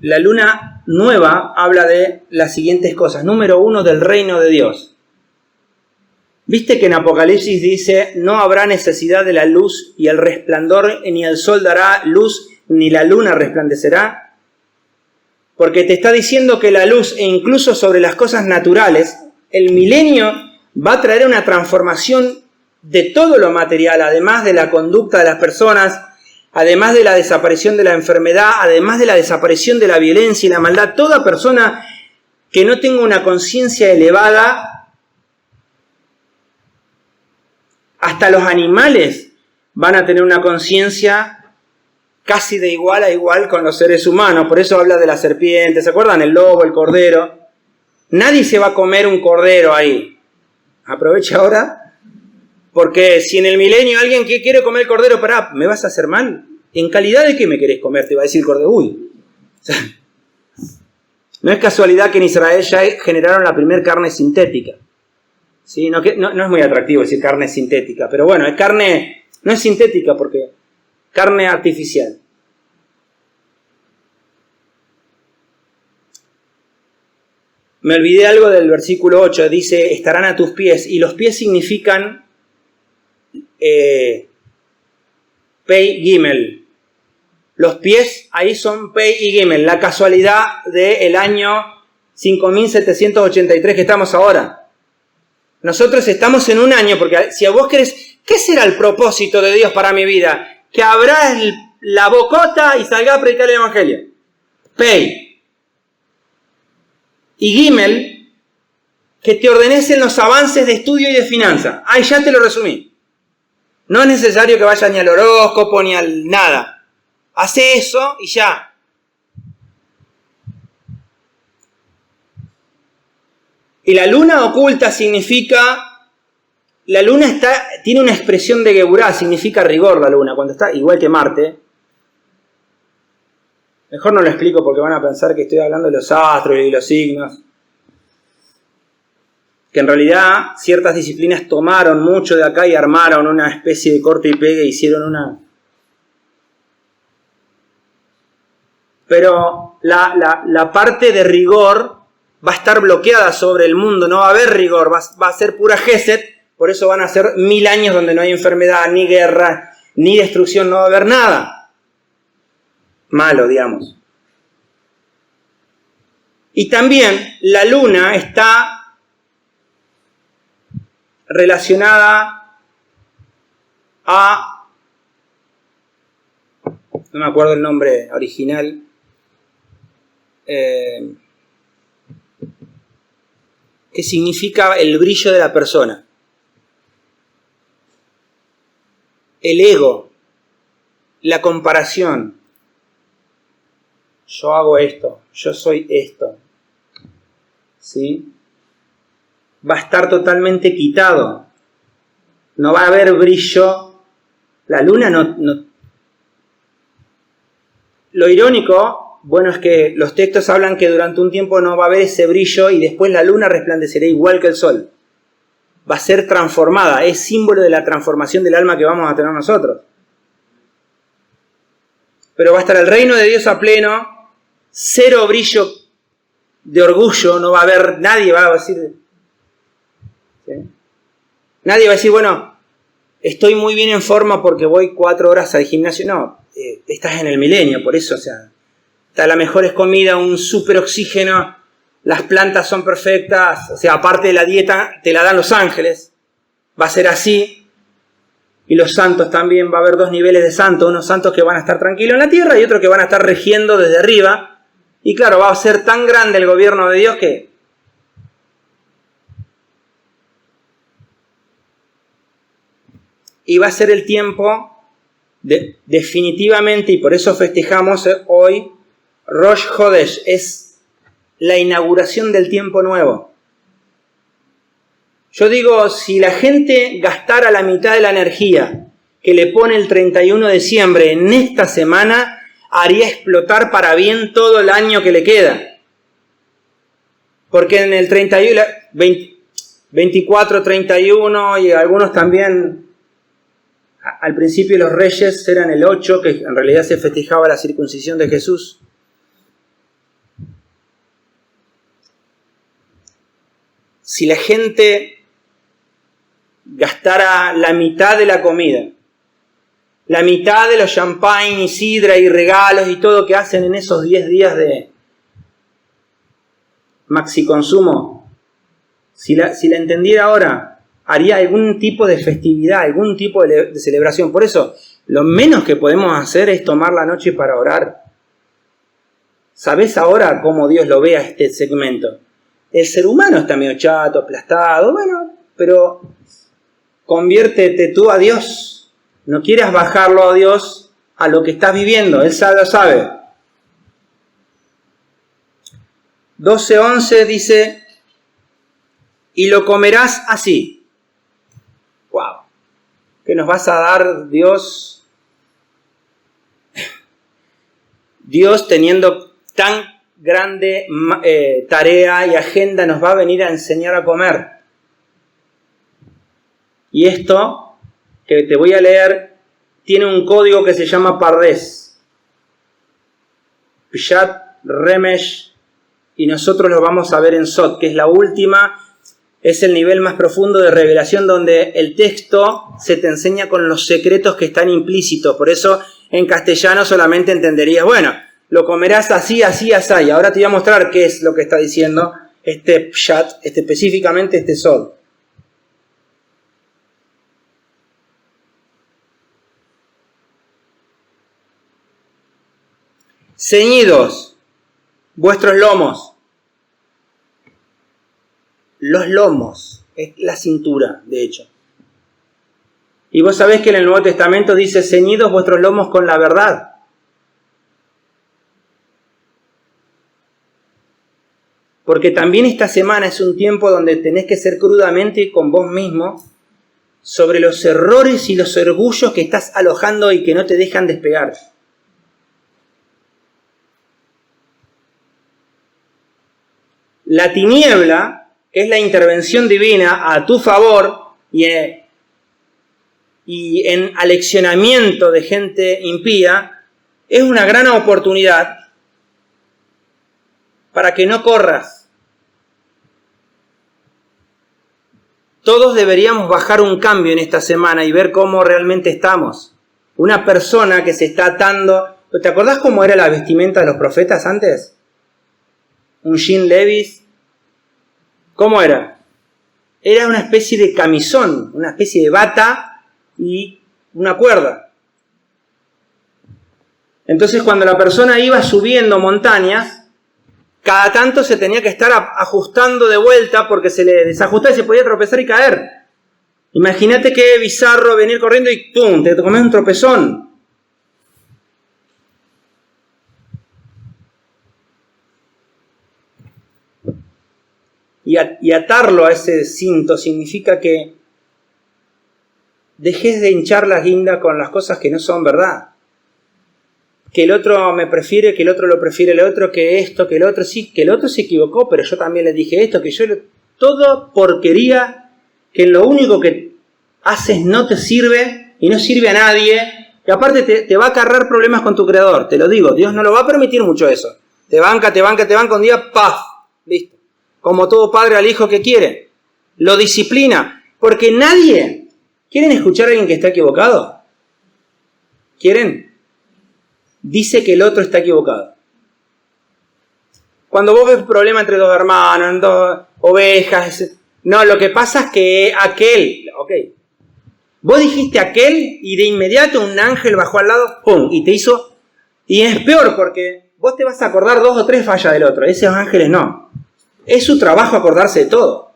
la luna nueva habla de las siguientes cosas. Número 1, del reino de Dios. ¿Viste que en Apocalipsis dice, no habrá necesidad de la luz y el resplandor, ni el sol dará luz, ni la luna resplandecerá? Porque te está diciendo que la luz, e incluso sobre las cosas naturales, el milenio va a traer una transformación de todo lo material, además de la conducta de las personas, además de la desaparición de la enfermedad, además de la desaparición de la violencia y la maldad. Toda persona que no tenga una conciencia elevada, hasta los animales van a tener una conciencia casi de igual a igual con los seres humanos. Por eso habla de la serpiente, ¿se acuerdan? El lobo, el cordero. Nadie se va a comer un cordero ahí. Aprovecha ahora. Porque si en el milenio alguien que quiere comer cordero, pará, ¿me vas a hacer mal? ¿En calidad de qué me querés comer? Te va a decir el cordero. Uy. O sea, no es casualidad que en Israel ya generaron la primera carne sintética. ¿Sí? No es muy atractivo decir carne sintética, pero bueno, es carne, no es sintética porque carne artificial. Me olvidé algo del versículo 8, dice, estarán a tus pies, y los pies significan Pei Gimel. Los pies ahí son Pei y Gimel, la casualidad del año 5783 que estamos ahora. Nosotros estamos en un año, porque si a vos querés, ¿qué será el propósito de Dios para mi vida? Que abras la bocota y salga a predicar el evangelio. Pei. Y Gimel, que te ordenes en los avances de estudio y de finanza. Ahí ya te lo resumí. No es necesario que vayas ni al horóscopo ni al nada. Hace eso y ya. Y la luna oculta significa... La luna tiene una expresión de Geburá, significa rigor la luna, cuando está igual que Marte. Mejor no lo explico porque van a pensar que estoy hablando de los astros y los signos. Que en realidad ciertas disciplinas tomaron mucho de acá y armaron una especie de corte y pegue, hicieron una... Pero la parte de rigor va a estar bloqueada sobre el mundo, no va a haber rigor, va a ser pura Gesed, por eso van a ser 1000 años donde no hay enfermedad, ni guerra, ni destrucción, no va a haber nada malo, digamos. Y también la luna está relacionada a, no me acuerdo el nombre original, ¿qué significa el brillo de la persona? El ego, la comparación. Yo hago esto, yo soy esto. ¿Sí? Va a estar totalmente quitado. No va a haber brillo. La luna no. Lo irónico, bueno, es que los textos hablan que durante un tiempo no va a haber ese brillo y después la luna resplandecerá igual que el sol. Va a ser transformada. Es símbolo de la transformación del alma que vamos a tener nosotros. Pero va a estar el reino de Dios a pleno, cero brillo de orgullo, no va a haber, nadie va a decir, ¿sí? Nadie va a decir, bueno, estoy muy bien en forma porque voy 4 horas al gimnasio. No, estás en el milenio, por eso, o sea, está la mejor comida, un súper oxígeno, las plantas son perfectas, o sea, aparte de la dieta, te la dan los ángeles, va a ser así. Y los santos también, va a haber 2 niveles de santos, unos santos que van a estar tranquilos en la tierra y otros que van a estar regiendo desde arriba. Y claro, va a ser tan grande el gobierno de Dios que... Y va a ser el tiempo, definitivamente, y por eso festejamos hoy, Rosh Hodesh, es la inauguración del tiempo nuevo. Yo digo, si la gente gastara la mitad de la energía que le pone el 31 de diciembre en esta semana, haría explotar para bien todo el año que le queda. Porque en el 31, 24, 31 y algunos también, al principio los reyes eran el 8, que en realidad se festejaba la circuncisión de Jesús. Si la gente gastara la mitad de la comida, la mitad de los champagne y sidra y regalos y todo que hacen en esos 10 días de maxi consumo, si la entendiera ahora, haría algún tipo de festividad, algún tipo de celebración. Por eso, lo menos que podemos hacer es tomar la noche para orar. ¿Sabés ahora cómo Dios lo ve a este segmento? El ser humano está medio chato, aplastado, bueno, pero conviértete tú a Dios. No quieras bajarlo a Dios a lo que estás viviendo, Él lo sabe. 12:11 dice, y lo comerás así. ¡Wow! ¿Qué nos vas a dar, Dios? Dios, teniendo tan grande tarea y agenda, nos va a venir a enseñar a comer. Y esto que te voy a leer tiene un código que se llama Pardes. Pshat, Remesh, y nosotros lo vamos a ver en Sot, que es la última, es el nivel más profundo de revelación donde el texto se te enseña con los secretos que están implícitos. Por eso en castellano solamente entenderías, bueno, lo comerás así, así, así. Y ahora te voy a mostrar qué es lo que está diciendo este Pshat, específicamente este Sot. Ceñidos vuestros lomos, los lomos, es la cintura, de hecho. Y vos sabés que en el Nuevo Testamento dice, ceñidos vuestros lomos con la verdad. Porque también esta semana es un tiempo donde tenés que ser crudamente con vos mismo sobre los errores y los orgullos que estás alojando y que no te dejan despegar. La tiniebla, que es la intervención divina a tu favor y en aleccionamiento de gente impía, es una gran oportunidad para que no corras. Todos deberíamos bajar un cambio en esta semana y ver cómo realmente estamos. Una persona que se está atando... ¿Te acordás cómo era la vestimenta de los profetas antes? Un jean Levi's. ¿Cómo era? Era una especie de camisón, una especie de bata y una cuerda. Entonces cuando la persona iba subiendo montañas, cada tanto se tenía que estar ajustando de vuelta porque se le desajustaba y se podía tropezar y caer. Imagínate qué bizarro venir corriendo y ¡pum! Te comes un tropezón. Y atarlo a ese cinto significa que dejes de hinchar la guinda con las cosas que no son verdad. Que el otro me prefiere, que el otro lo prefiere el otro, que esto, que el otro, sí, que el otro se equivocó, pero yo también le dije esto, que yo... Todo porquería que lo único que haces no te sirve y no sirve a nadie, y aparte te va a acarrear problemas con tu creador, te lo digo, Dios no lo va a permitir mucho eso. Te banca, un día, ¡paf! Listo. Como todo padre al hijo que quiere. Lo disciplina. Porque nadie... ¿Quieren escuchar a alguien que está equivocado? ¿Quieren? Dice que el otro está equivocado. Cuando vos ves un problema entre dos hermanos, dos ovejas... No, lo que pasa es que aquel... Ok. Vos dijiste aquel y de inmediato un ángel bajó al lado, ¡pum! Y te hizo... Y es peor porque vos te vas a acordar 2 o 3 fallas del otro. Esos ángeles no. Es su trabajo acordarse de todo.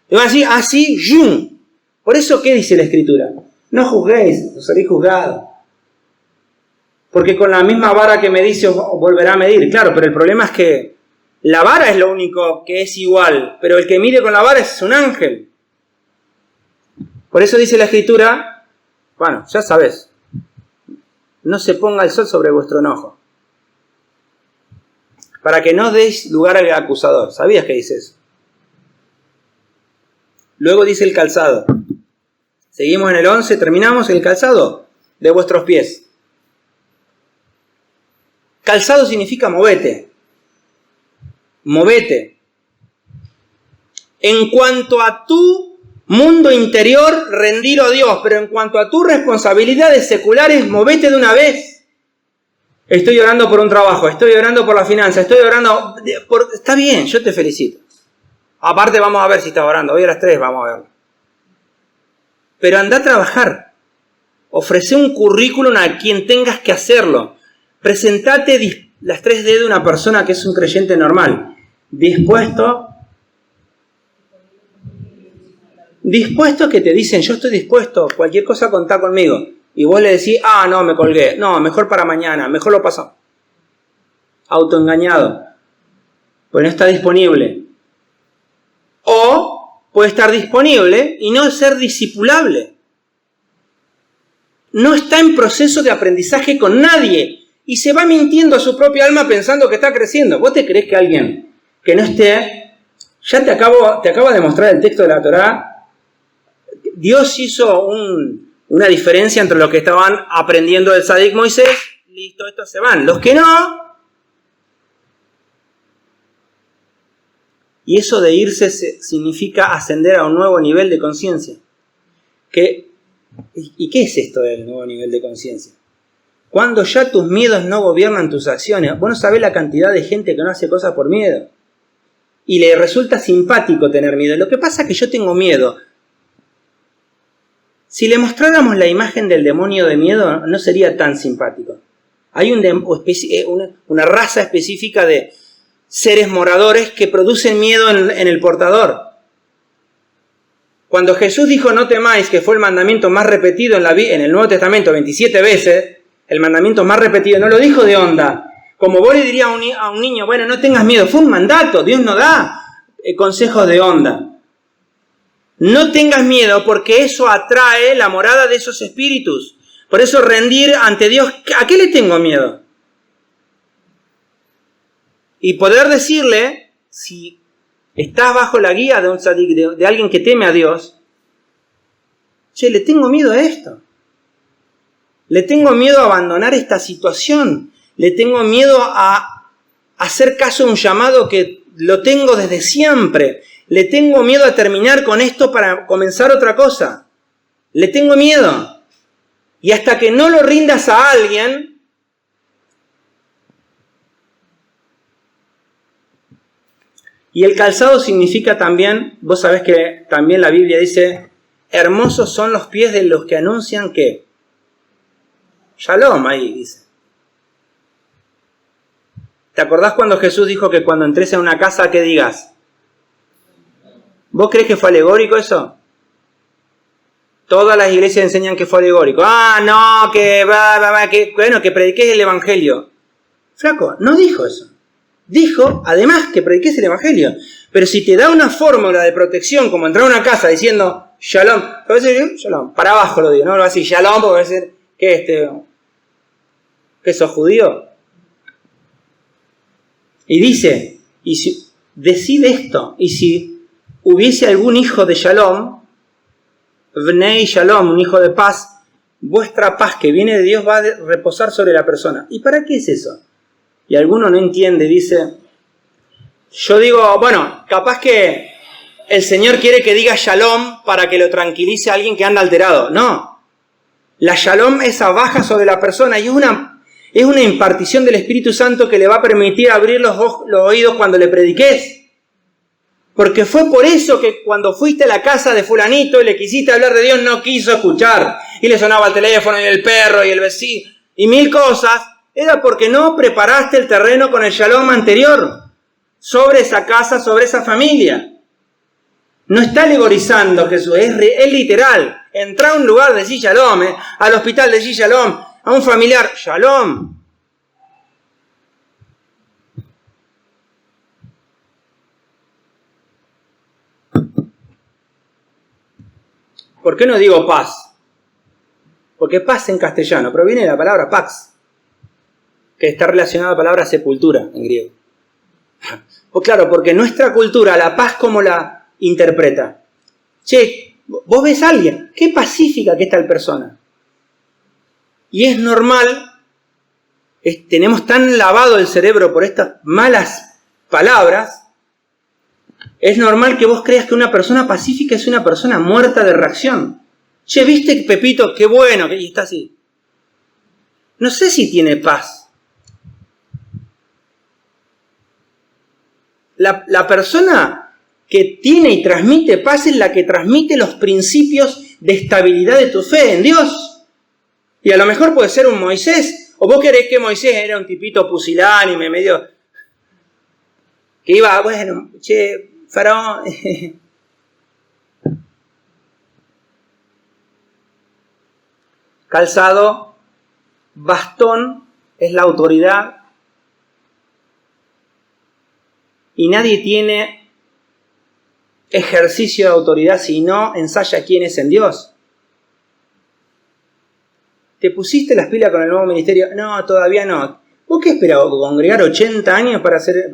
Te van a decir, así, ¡yum! Por eso, ¿qué dice la Escritura? No juzguéis, os seréis juzgados. Porque con la misma vara que me dice, os volverá a medir. Claro, pero el problema es que la vara es lo único que es igual, pero el que mide con la vara es un ángel. Por eso dice la Escritura, bueno, ya sabes, no se ponga el sol sobre vuestro enojo, para que no deis lugar al acusador. ¿Sabías que dice eso? Luego dice el calzado. Seguimos en el 11, terminamos el calzado de vuestros pies. Calzado significa movete. Movete. En cuanto a tu mundo interior, rendir a Dios, pero en cuanto a tus responsabilidades seculares, movete de una vez. Estoy orando por un trabajo, estoy orando por la finanza, estoy orando... Está bien, yo te felicito. Aparte vamos a ver si estás orando, hoy a las 3 vamos a verlo. Pero anda a trabajar. Ofrece un currículum a quien tengas que hacerlo. Presentate las 3D de una persona que es un creyente normal. Dispuesto que te dicen, yo estoy dispuesto, cualquier cosa contá conmigo. Y vos le decís, no, me colgué. No, mejor para mañana, mejor lo paso. Autoengañado. Pues no está disponible. O puede estar disponible y no ser discipulable. No está en proceso de aprendizaje con nadie. Y se va mintiendo a su propia alma pensando que está creciendo. ¿Vos te creés que alguien que no esté... Ya te acabo de mostrar el texto de la Torá. Dios hizo una diferencia entre los que estaban aprendiendo del Sadik Moisés. Listo, estos se van. Los que no... Y eso de irse significa ascender a un nuevo nivel de conciencia. ¿Y qué es esto del nuevo nivel de conciencia? Cuando ya tus miedos no gobiernan tus acciones. Vos no sabés la cantidad de gente que no hace cosas por miedo. Y le resulta simpático tener miedo. Lo que pasa es que yo tengo miedo. Si le mostráramos la imagen del demonio de miedo, no sería tan simpático. Hay una raza específica de seres moradores que producen miedo en el portador. Cuando Jesús dijo no temáis, que fue el mandamiento más repetido en el Nuevo Testamento 27 veces, el mandamiento más repetido, no lo dijo de onda. Como vos le dirías a un niño, bueno, no tengas miedo, fue un mandato, Dios no da consejos de onda. No tengas miedo porque eso atrae la morada de esos espíritus. Por eso rendir ante Dios, ¿a qué le tengo miedo? Y poder decirle, si estás bajo la guía de un tzadik, de alguien que teme a Dios, che, le tengo miedo a esto. Le tengo miedo a abandonar esta situación. Le tengo miedo a hacer caso a un llamado que lo tengo desde siempre. Le tengo miedo a terminar con esto para comenzar otra cosa. Le tengo miedo. Y hasta que no lo rindas a alguien, y el calzado significa también, vos sabés que también la Biblia dice, hermosos son los pies de los que anuncian que Shalom, ahí dice. ¿Te acordás cuando Jesús dijo que cuando entres a una casa, ¿qué digas? ¿Vos crees que fue alegórico eso? Todas las iglesias enseñan que fue alegórico. No, que prediques el evangelio. Flaco, no dijo eso. Dijo, además, que prediques el evangelio. Pero si te da una fórmula de protección, como entrar a una casa diciendo Shalom, ¿qué va a decir? Shalom. Para abajo lo digo, no lo va a decir Shalom porque va a decir, ¿qué sos judío? Y dice, y si decide esto, y si hubiese algún hijo de Shalom, Bnei Shalom, un hijo de paz, vuestra paz que viene de Dios va a reposar sobre la persona. ¿Y para qué es eso? Y alguno no entiende, dice, yo digo, bueno, capaz que el Señor quiere que diga Shalom para que lo tranquilice a alguien que anda alterado. No, la Shalom esa baja sobre la persona y es una impartición del Espíritu Santo que le va a permitir abrir los oídos cuando le prediques. Porque fue por eso que cuando fuiste a la casa de fulanito y le quisiste hablar de Dios, no quiso escuchar. Y le sonaba el teléfono y el perro y el vecino y mil cosas. Era porque no preparaste el terreno con el Shalom anterior. Sobre esa casa, sobre esa familia. No está alegorizando Jesús, es literal. Entra a un lugar, decís Shalom, al hospital decís Shalom, a un familiar, Shalom. ¿Por qué no digo paz? Porque paz en castellano proviene de la palabra pax, que está relacionada a la palabra sepultura en griego. Pues claro, porque nuestra cultura, la paz, ¿cómo la interpreta? Che, vos ves a alguien, qué pacífica que es tal persona. Y es normal, tenemos tan lavado el cerebro por estas malas palabras, es normal que vos creas que una persona pacífica es una persona muerta de reacción. Che, ¿viste Pepito? Qué bueno, y está así. No sé si tiene paz. La persona que tiene y transmite paz es la que transmite los principios de estabilidad de tu fe en Dios. Y a lo mejor puede ser un Moisés. ¿O vos querés que Moisés era un tipito pusilánime, medio... que iba, bueno, che, faraón... Calzado, bastón es la autoridad. Y nadie tiene ejercicio de autoridad si no ensaya quién es en Dios. ¿Te pusiste las pilas con el nuevo ministerio? No, todavía no. ¿Vos qué esperás? ¿Congregar 80 años para hacer...?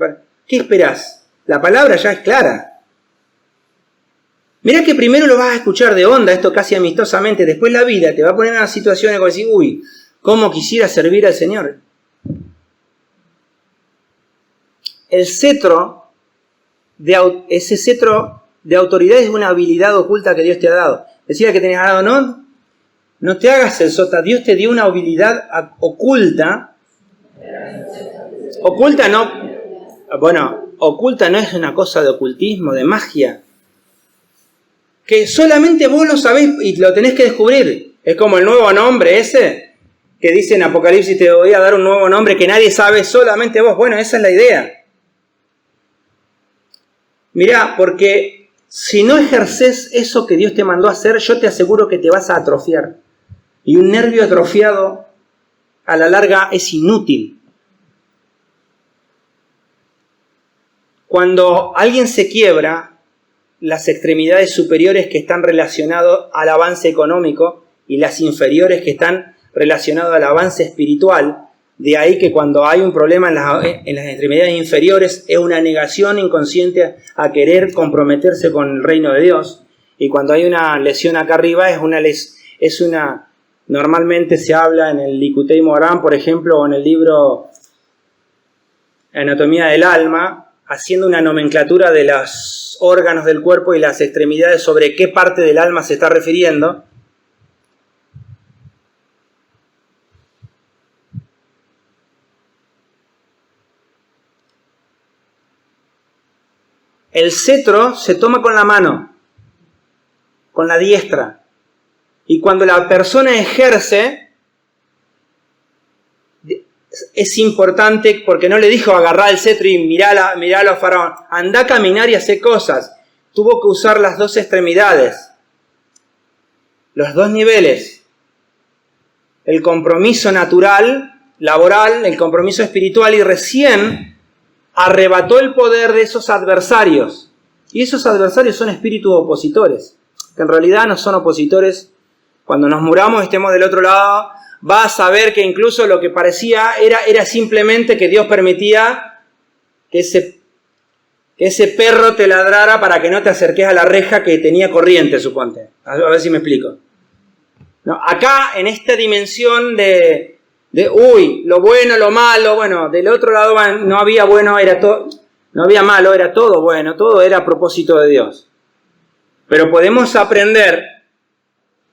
¿Qué esperás? La palabra ya es clara. Mirá que primero lo vas a escuchar de onda, esto casi amistosamente. Después la vida te va a poner en una situación en la que decís, uy, ¿cómo quisiera servir al Señor? Ese cetro de autoridad es una habilidad oculta que Dios te ha dado. Decía que tenías dado, no te hagas el sota. Dios te dio una habilidad oculta. Oculta no es una cosa de ocultismo, de magia. Que solamente vos lo sabés y lo tenés que descubrir. Es como el nuevo nombre ese que dice en Apocalipsis, te voy a dar un nuevo nombre que nadie sabe, solamente vos. Bueno, esa es la idea. Mirá, porque Si no ejerces eso que Dios te mandó a hacer, yo te aseguro que te vas a atrofiar. Y un nervio atrofiado, a la larga, es inútil. Cuando alguien se quiebra, las extremidades superiores que están relacionadas al avance económico y las inferiores que están relacionadas al avance espiritual, de ahí que cuando hay un problema en las extremidades inferiores es una negación inconsciente a querer comprometerse con el reino de Dios. Y cuando hay una lesión acá arriba normalmente se habla en el Likutei Moharan, por ejemplo, o en el libro Anatomía del Alma, haciendo una nomenclatura de los órganos del cuerpo y las extremidades sobre qué parte del alma se está refiriendo. El cetro se toma con la mano, con la diestra. Y cuando la persona ejerce, es importante, porque no le dijo agarrar el cetro y miralo a Faraón. Anda a caminar y hacer cosas. Tuvo que usar las dos extremidades, los dos niveles. El compromiso natural, laboral, el compromiso espiritual, y recién arrebató el poder de esos adversarios. Y esos adversarios son espíritus opositores, que en realidad no son opositores. Cuando nos muramos y estemos del otro lado, vas a ver que incluso lo que parecía era simplemente que Dios permitía que ese perro te ladrara para que no te acerques a la reja que tenía corriente, suponte. A ver si me explico. No, acá, en esta dimensión de lo bueno, lo malo, bueno, del otro lado no había bueno, no había malo, era todo bueno, todo era a propósito de Dios. Pero podemos aprender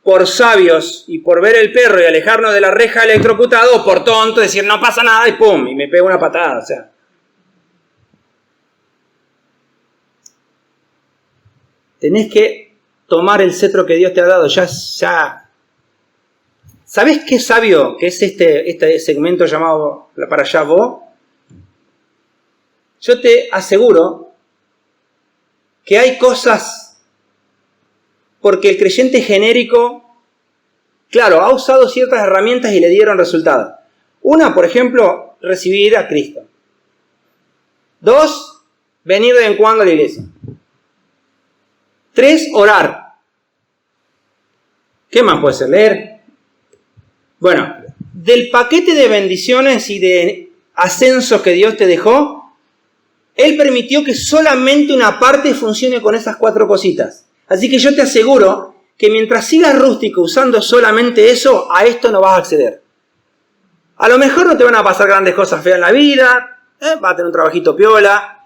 por sabios y por ver el perro y alejarnos de la reja electrocutado, o por tonto, decir no pasa nada y pum, y me pego una patada, o sea. Tenés que tomar el cetro que Dios te ha dado, ya. ¿Sabés qué sabio que es este segmento llamado la Parashá Bo? Yo te aseguro que hay cosas, porque el creyente genérico, claro, ha usado ciertas herramientas y le dieron resultado. Una, por ejemplo, recibir a Cristo. 2, venir de vez en cuando a la iglesia. 3, orar. ¿Qué más puede ser? Leer. Bueno, del paquete de bendiciones y de ascensos que Dios te dejó, Él permitió que solamente una parte funcione con esas 4 cositas. Así que yo te aseguro que mientras sigas rústico usando solamente eso, a esto no vas a acceder. A lo mejor no te van a pasar grandes cosas feas en la vida, vas a tener un trabajito piola,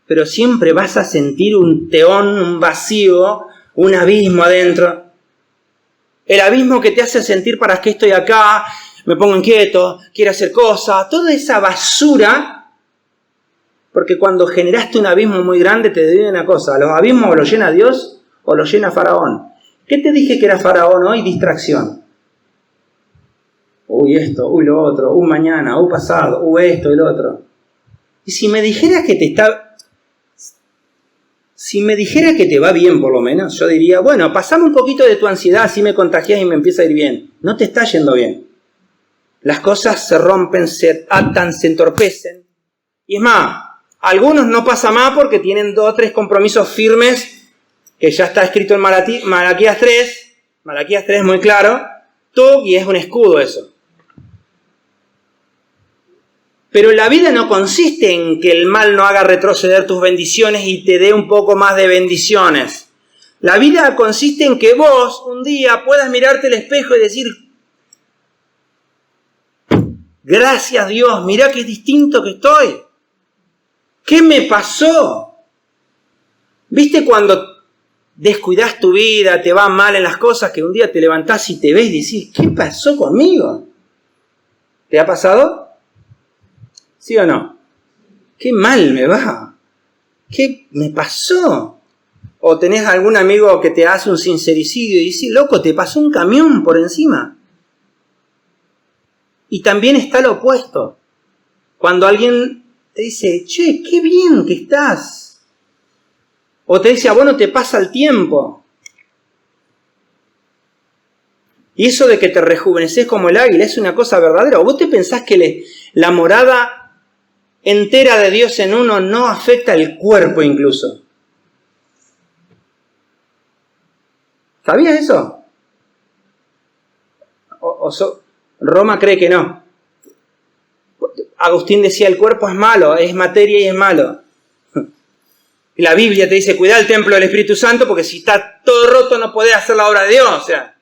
pero siempre vas a sentir un teón, un vacío, un abismo adentro. El abismo que te hace sentir para qué estoy acá, me pongo inquieto, quiero hacer cosas, toda esa basura, porque cuando generaste un abismo muy grande te digo una cosa, los abismos o los llena Dios o los llena Faraón. ¿Qué te dije que era Faraón hoy? Distracción. Uy esto, uy lo otro, uy mañana, uy pasado, uy esto y lo otro. Y si me dijeras que te va bien por lo menos, yo diría, bueno, pasame un poquito de tu ansiedad, así me contagias y me empieza a ir bien. No te está yendo bien. Las cosas se rompen, se atan, se entorpecen. Y es más, algunos no pasa más porque tienen 2 o 3 compromisos firmes, que ya está escrito en Malaquías 3. Malaquías 3 es muy claro, y es un escudo eso. Pero la vida no consiste en que el mal no haga retroceder tus bendiciones y te dé un poco más de bendiciones. La vida consiste en que vos un día puedas mirarte al espejo y decir, gracias Dios, mirá qué distinto que estoy. ¿Qué me pasó? ¿Viste cuando descuidás tu vida, te va mal en las cosas, que un día te levantás y te ves y decís, ¿qué pasó conmigo? ¿Te ha pasado? ¿Sí o no? ¡Qué mal me va! ¿Qué me pasó? O tenés algún amigo que te hace un sincericidio y dice, loco, te pasó un camión por encima. Y también está lo opuesto. Cuando alguien te dice, che, qué bien que estás. O te dice, a vos no te pasa el tiempo. Y eso de que te rejuveneces como el águila es una cosa verdadera. ¿O vos te pensás que la morada entera de Dios en uno no afecta el cuerpo incluso? ¿Sabías eso? Roma cree que no. Agustín decía, el cuerpo es malo, es materia y es malo. Y la Biblia te dice, cuidá el templo del Espíritu Santo, porque si está todo roto no podés hacer la obra de Dios. O sea.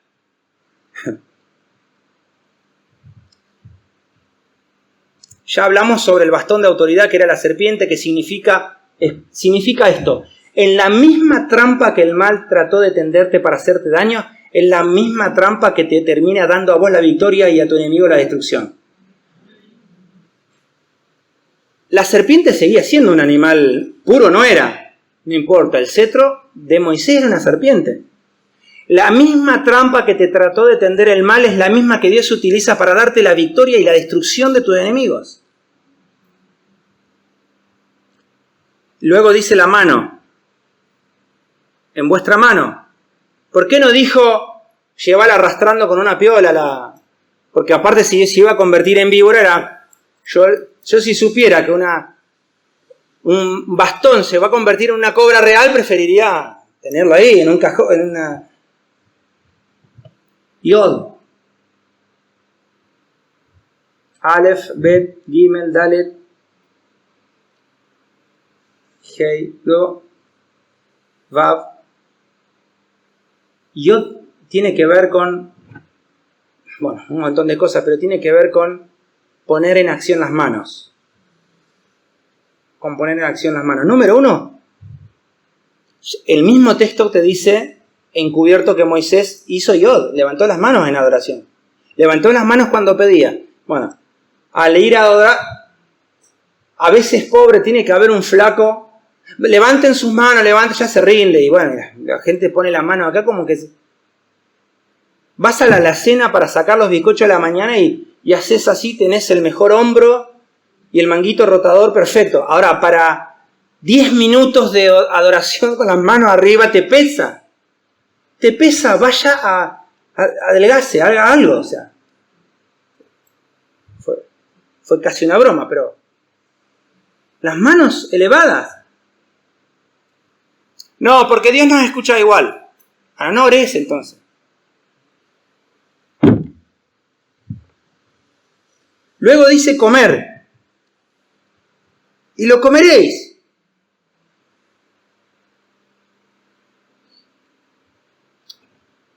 Ya hablamos sobre el bastón de autoridad que era la serpiente, que significa esto. En la misma trampa que el mal trató de tenderte para hacerte daño, es la misma trampa que te termina dando a vos la victoria y a tu enemigo la destrucción. La serpiente seguía siendo un animal puro, no era. No importa, el cetro de Moisés era una serpiente. La misma trampa que te trató de tender el mal es la misma que Dios utiliza para darte la victoria y la destrucción de tus enemigos. Luego dice la mano, en vuestra mano. ¿Por qué no dijo llevar arrastrando con una piola? Porque aparte si se iba a convertir en víbora era... Yo si supiera que un bastón se va a convertir en una cobra real, preferiría tenerlo ahí, en un cajón, en una... Yod. Aleph, Bet, Gimel, Dalet, Hei, luego Vav. Yod tiene que ver con, bueno, un montón de cosas, pero tiene que ver con poner en acción las manos. Con poner en acción las manos. Número 1, el mismo texto te dice encubierto que Moisés hizo Yod, levantó las manos en adoración. Levantó las manos cuando pedía. Bueno, al ir a adorar, a veces pobre tiene que haber un flaco. Levanten sus manos, ya se rinde. Y bueno, la gente pone la mano acá como que... Vas a la alacena para sacar los bizcochos a la mañana y haces así, tenés el mejor hombro y el manguito rotador perfecto. Ahora, para 10 minutos de adoración con las manos arriba, te pesa. Te pesa, vaya a adelgase, haga algo. O sea, fue casi una broma, pero las manos elevadas. No, porque Dios nos escucha igual. Ahora no ores entonces. Luego dice comer. Y lo comeréis.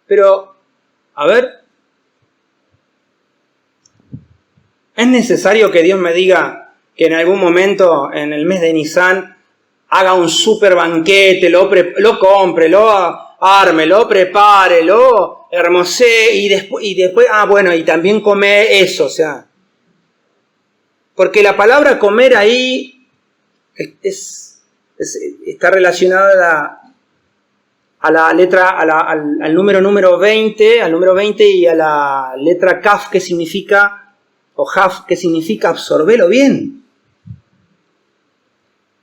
Pero, a ver, ¿es necesario que Dios me diga que en algún momento, en el mes de Nisan, haga un super banquete, lo compre, lo arme, lo prepare, lo hermosee y después, bueno, y también come eso, o sea? Porque la palabra comer ahí está relacionada a la letra, al número 20, y a la letra Kaf, que significa, o Haf, que significa absorbelo bien.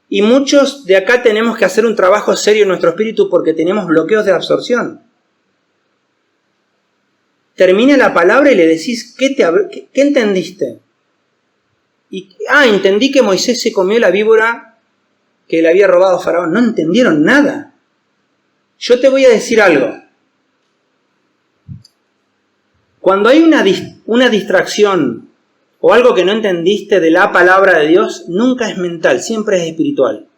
Y muchos de acá tenemos que hacer un trabajo serio en nuestro espíritu porque tenemos bloqueos de absorción. Termina la palabra y le decís, ¿qué entendiste? Entendí que Moisés se comió la víbora que le había robado a Faraón. No entendieron nada. Yo te voy a decir algo. Cuando hay una distracción o algo que no entendiste de la palabra de Dios, nunca es mental, siempre es espiritual.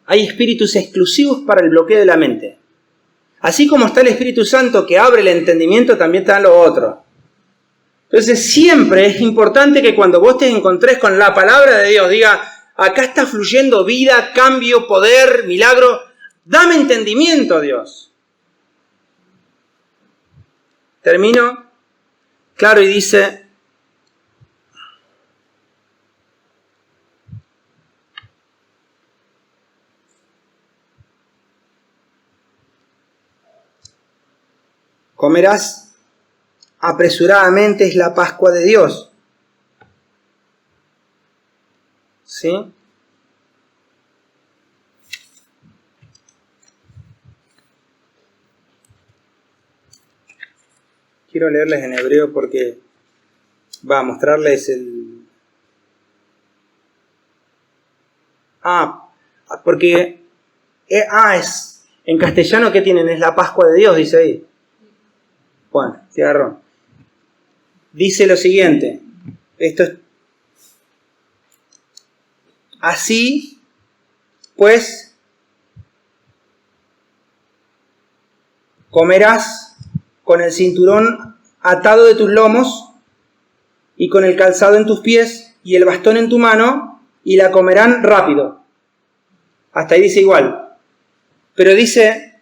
Hay espíritus exclusivos para el bloqueo de la mente. Así como está el Espíritu Santo que abre el entendimiento, también está lo otro. Entonces siempre es importante que cuando vos te encontrés con la palabra de Dios, diga, acá está fluyendo vida, cambio, poder, milagro. Dame entendimiento, Dios. Termino. Claro, y dice, comerás apresuradamente, es la Pascua de Dios. ¿Sí? Quiero leerles en hebreo porque va a mostrarles porque es en castellano, ¿qué tienen? Es la Pascua de Dios, dice ahí. Bueno, se agarró. Dice lo siguiente. Esto es así, pues comerás con el cinturón atado de tus lomos y con el calzado en tus pies y el bastón en tu mano, y la comerán rápido. Hasta ahí dice igual. Pero dice,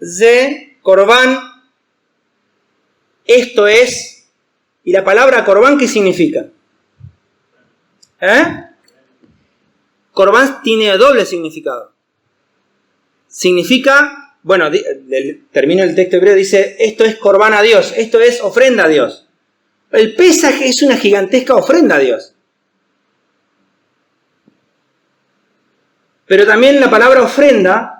Ze Corbán, esto es, y la palabra Corbán, ¿qué significa? Corbán tiene doble significado. Significa, bueno, termino el texto hebreo, dice, esto es Corbán a Dios, esto es ofrenda a Dios. El Pesaj es una gigantesca ofrenda a Dios. Pero también la palabra ofrenda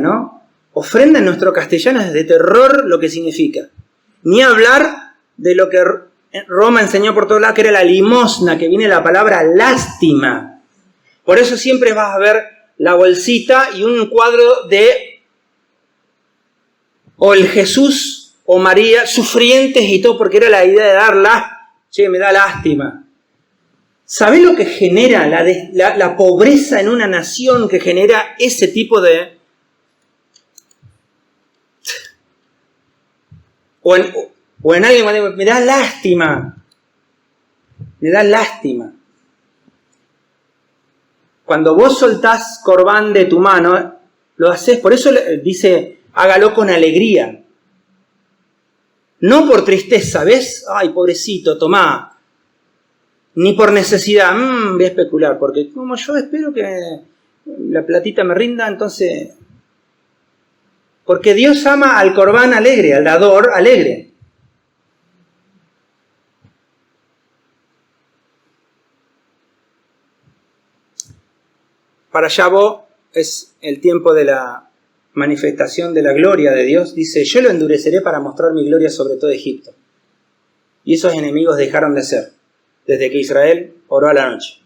¿no? Ofrenda en nuestro castellano es de terror lo que significa. Ni hablar de lo que Roma enseñó por todos lados, que era la limosna, que viene de la palabra lástima. Por eso siempre vas a ver la bolsita y un cuadro de o el Jesús o María sufrientes y todo, porque era la idea de darla. Che, me da lástima. ¿Sabés lo que genera la pobreza en una nación, que genera ese tipo de... O en alguien cuando me da lástima. Me da lástima. Cuando vos soltás Corbán de tu mano, lo haces, por eso dice, hágalo con alegría. No por tristeza, ¿ves? Ay, pobrecito, tomá. Ni por necesidad, voy a especular, porque como yo espero que la platita me rinda, entonces... Porque Dios ama al Corbán alegre, al dador alegre. Para Shabbat es el tiempo de la manifestación de la gloria de Dios. Dice, yo lo endureceré para mostrar mi gloria sobre todo Egipto. Y esos enemigos dejaron de ser, desde que Israel oró a la noche.